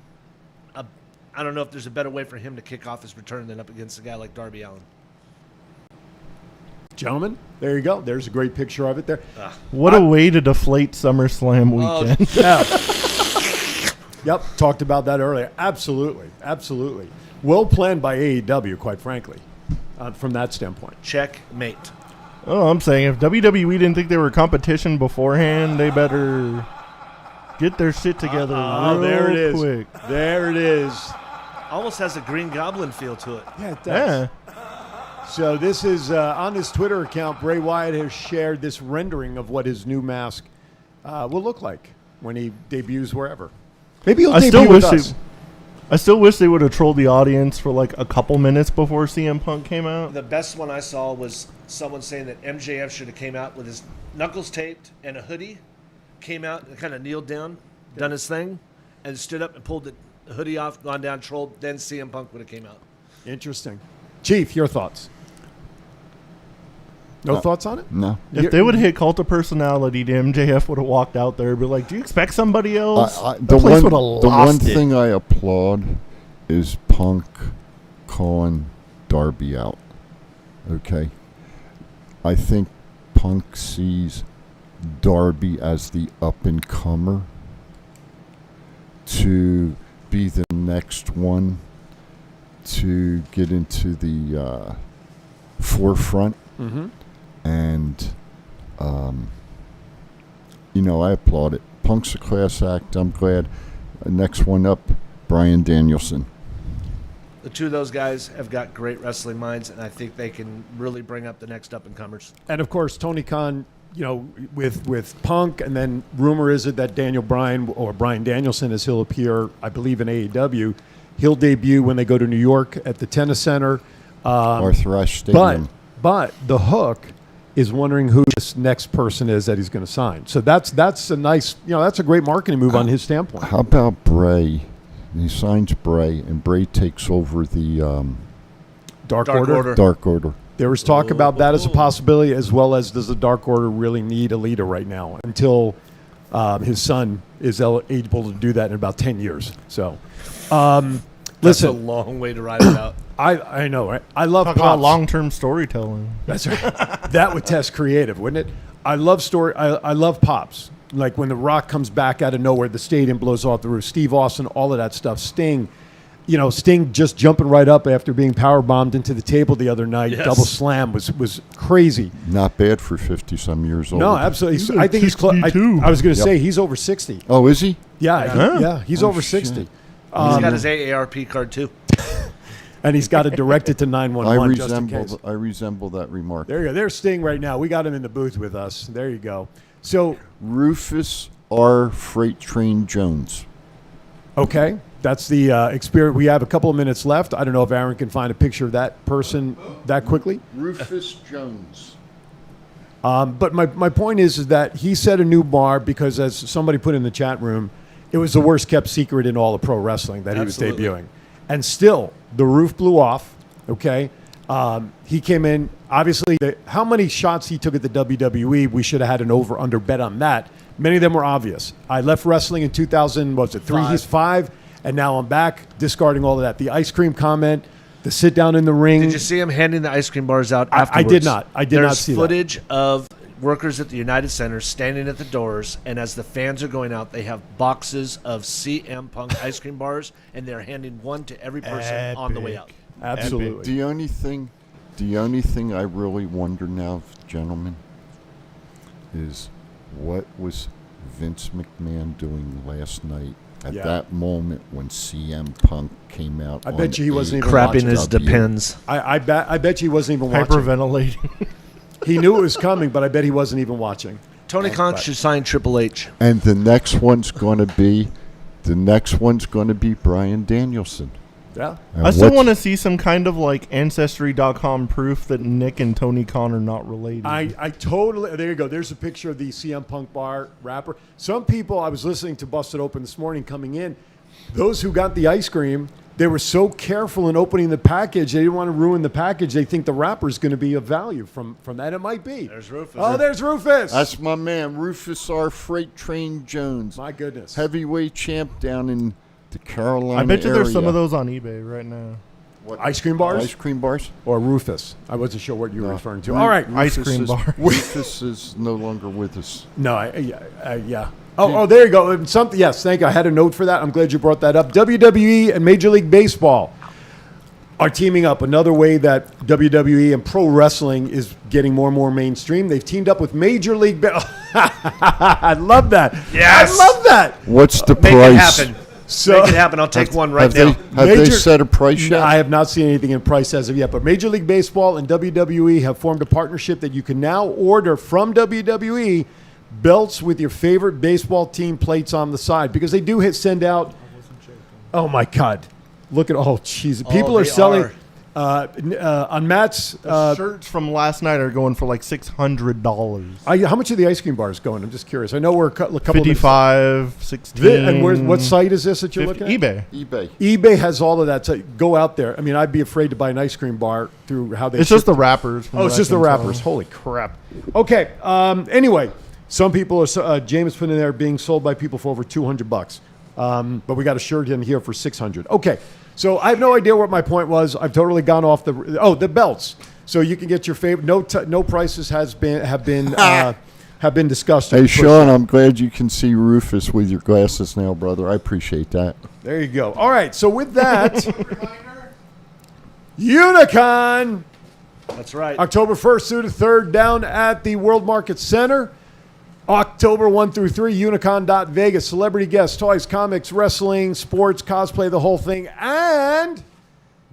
I don't know if there's a better way for him to kick off his return than up against a guy like Darby Allin. Gentlemen, there you go. There's a great picture of it there. What a way to deflate SummerSlam weekend. Yep, talked about that earlier. Absolutely, absolutely. Well planned by AEW, quite frankly, from that standpoint. Checkmate. Oh, I'm saying if WWE didn't think they were competition beforehand, they better get their shit together real there it is. quick. There it is. Almost has a Green Goblin feel to it. Yeah, it does. Yeah. So this is on his Twitter account. Bray Wyatt has shared this rendering of what his new mask will look like when he debuts wherever. Maybe he'll debut with us. I still wish they would have trolled the audience for like a couple minutes before CM Punk came out. The best one I saw was someone saying that MJF should have came out with his knuckles taped and a hoodie, came out and kind of kneeled down, done his thing, and stood up and pulled the hoodie off, gone down, trolled, then CM Punk would have came out. Interesting. Chief, your thoughts? No thoughts on it? No. If they would have hit Cult of Personality, the MJF would have walked out there and be like, do you expect somebody else? The one thing I applaud is Punk calling Darby out. Okay? I think Punk sees Darby as the up-and-comer to be the next one to get into the forefront. Mm-hmm. And, I applaud it. Punk's a class act. I'm glad. Next one up, Bryan Danielson. The two of those guys have got great wrestling minds, and I think they can really bring up the next up-and-comers. And, of course, Tony Khan, with Punk, and then rumor is it that Daniel Bryan or Bryan Danielson, as he'll appear, I believe, in AEW, he'll debut when they go to New York at the Tennis Center. Arthur Ashe Stadium. But the hook is wondering who this next person is that he's going to sign. So that's a nice, that's a great marketing move on his standpoint. How about Bray? He signs Bray, and Bray takes over the Dark Order. Dark Order. There was talk about that as a possibility, as well as does the Dark Order really need a leader right now until his son is able to do that in about 10 years. So, That's listen. a long way to ride it out. I know, right? I love Talk about Pops. long-term storytelling. That's right. That would test creative, wouldn't it? I love I love Pops. Like when The Rock comes back out of nowhere, the stadium blows off the roof. Steve Austin, all of that stuff. Sting just jumping right up after being power bombed into the table the other night. Yes. Double slam was crazy. Not bad for 50-some years old. No, absolutely. He's I think he's close. I was going to say he's over 60. Oh, is he? Yeah, he's over 60. He's got his AARP card too. And he's got it directed to 911 just in case. I resemble that remark. There you go. There's Sting right now. We got him in the booth with us. There you go. So, Rufus R. Freight Train Jones. okay, that's the experience. We have a couple of minutes left. I don't know if Aaron can find a picture of that person that quickly. Rufus Jones. But my point is that he set a new bar because, as somebody put in the chat room, it was the worst kept secret in all of pro wrestling that he Absolutely. was debuting. And still, the roof blew off, okay? He came in, obviously, how many shots he took at the WWE, we should have had an over-under bet on that. Many of them were obvious. I left wrestling in 2000, what was it, 3? He's 5, and now I'm back, discarding all of that. The ice cream comment, the sit down in the ring. Did you see him handing the ice cream bars out afterwards? I did not. I did not see that. There's footage of workers at the United Center standing at the doors, and as the fans are going out, they have boxes of CM Punk ice cream bars, and they're handing one to every person on the way out. Absolutely. The only thing I really wonder now, gentlemen, is what was Vince McMahon doing last night at that moment when CM Punk came out? I bet you he wasn't even Crapping watching. his depends. I bet you he wasn't even watching. Hyperventilating. He knew it was coming, but I bet he wasn't even watching. Tony Khan should sign Triple H. And the next one's going to be Bryan Danielson. Yeah. And I still what's- want to see some kind of like Ancestry.com proof that Nick and Tony Khan are not related. I totally, there you go. There's a picture of the CM Punk bar wrapper. Some people, I was listening to Busted Open this morning coming in, those who got the ice cream, they were so careful in opening the package. They didn't want to ruin the package. They think the wrapper is going to be of value from that. It might be. There's Rufus. Oh, there's Rufus. That's my man, Rufus R. Freight Train Jones. My goodness. Heavyweight champ down in the Carolina I bet you there's some area. of those on eBay right now. Ice cream bars? Ice cream bars? Or Rufus. I wasn't sure what you were referring to. Ru- All right. Ice cream bar. Rufus is no longer with us. No, yeah. Oh, there you go. Something. Yes, thank you. I had a note for that. I'm glad you brought that up. WWE and Major League Baseball are teaming up. Another way that WWE and pro wrestling is getting more and more mainstream. They've teamed up with Major League I love that. Yes. I love that. What's the Make price? it happen. So, Make it happen. I'll take one right have now. they set a price yet? I have not seen anything in price as of yet, but Major League Baseball and WWE have formed a partnership that you can now order from WWE belts with your favorite baseball team plates on the side, because they do send out. Oh my God! Look at jeez! People are they selling are. on Matt's. Shirts from last night are going for like $600. How much are the ice cream bars going? I'm just curious. I know we're a couple of minutes. 55, 16. And what site is this that you're 50, looking at? eBay. eBay has all of that. So go out there. I mean, I'd be afraid to buy an ice cream bar through how they. It's just the wrappers. from Oh, what it's I just the can tell. wrappers. Holy crap. Okay. Anyway, some people are. James put in there being sold by people for over $200. But we got a shirt in here for $600. Okay. So I have no idea what my point was. I've totally gone off the belts. So you can get your favorite. No prices have been discussed. Hey, Sean, I'm glad you can see Rufus with your glasses now, brother. I appreciate that. There you go. All right. So with that, Unicon. That's right. October 1st through the 3rd down at the World Market Center. October 1 through 3, Unicon.Vegas. Celebrity guests, toys, comics, wrestling, sports, cosplay, the whole thing. And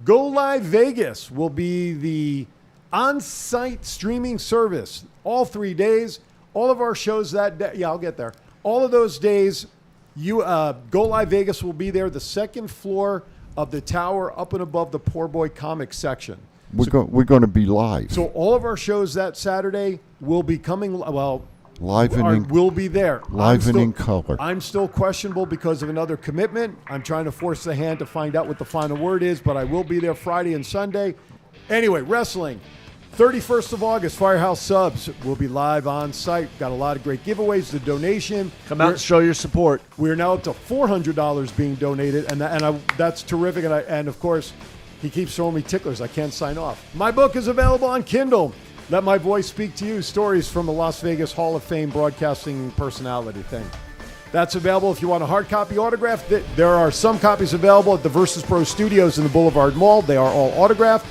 Go Live Vegas will be the on-site streaming service all 3 days. All of our shows that day. Yeah, I'll get there. All of those days, Go Live Vegas will be there, the second floor of the tower up and above the Poor Boy Comics section. We're going to be live. So all of our shows that Saturday will be coming, Live and will be there. Live and in color. I'm still questionable because of another commitment. I'm trying to force the hand to find out what the final word is, but I will be there Friday and Sunday. Anyway, wrestling. 31st of August, Firehouse Subs will be live on site. Got a lot of great giveaways. The donation. Come out and show your support. We're now up to $400 being donated, and that's terrific. And of course, he keeps throwing me ticklers. I can't sign off. My book is available on Kindle. Let My Voice Speak to You. Stories from the Las Vegas Hall of Fame broadcasting personality thing. That's available if you want a hard copy autographed. There are some copies available at the Versus Pro Studios in the Boulevard Mall. They are all autographed.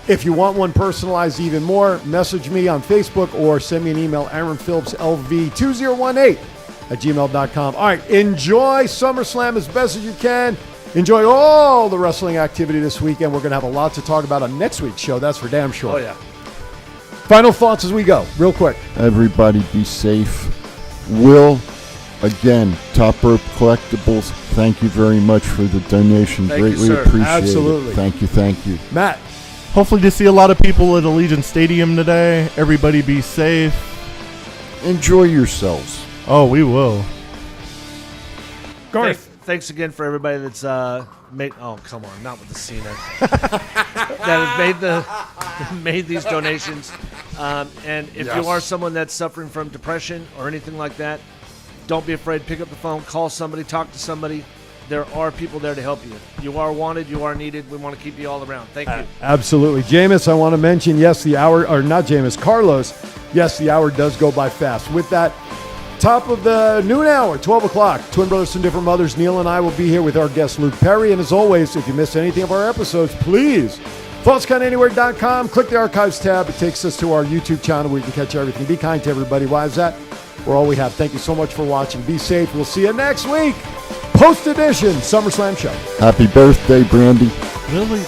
If you want one personalized even more, message me on Facebook or send me an email, AaronPhillipsLV2018@gmail.com. All right, enjoy SummerSlam as best as you can. Enjoy all the wrestling activity this weekend. We're going to have a lot to talk about on next week's show. That's for damn sure. Oh, yeah. Final thoughts as we go, real quick. Everybody be safe. Will, again, Top Rope Collectibles, thank you very much for the donation. Thank you, Greatly sir. appreciate Absolutely. it. Thank you. Matt. Hopefully to see a lot of people at Allegiant Stadium today. Everybody be safe. Enjoy yourselves. Oh, we will. Garth. Thanks again for everybody that's made. Oh, come on, not with the Cena. that has made these donations. And if you are someone that's suffering from depression or anything like that, don't be afraid. Pick up the phone, call somebody, talk to somebody. There are people there to help you. You are wanted. You are needed. We want to keep you all around. Thank you. Absolutely. Jameis, I want to mention, yes, the hour, or not Jameis, Carlos, yes, the hour does go by fast. With that, top of the noon hour, 12 o'clock, Twin Brothers from Different Mothers, Neil and I will be here with our guest, Luke Perry. And as always, if you missed anything of our episodes, please, ThoughtsCountAnywhere.com, click the Archives tab. It takes us to our YouTube channel where you can catch everything. Be kind to everybody. Why is that? We're all we have. Thank you so much for watching. Be safe. We'll see you next week. Post edition SummerSlam show. Happy birthday, Brandy. Really?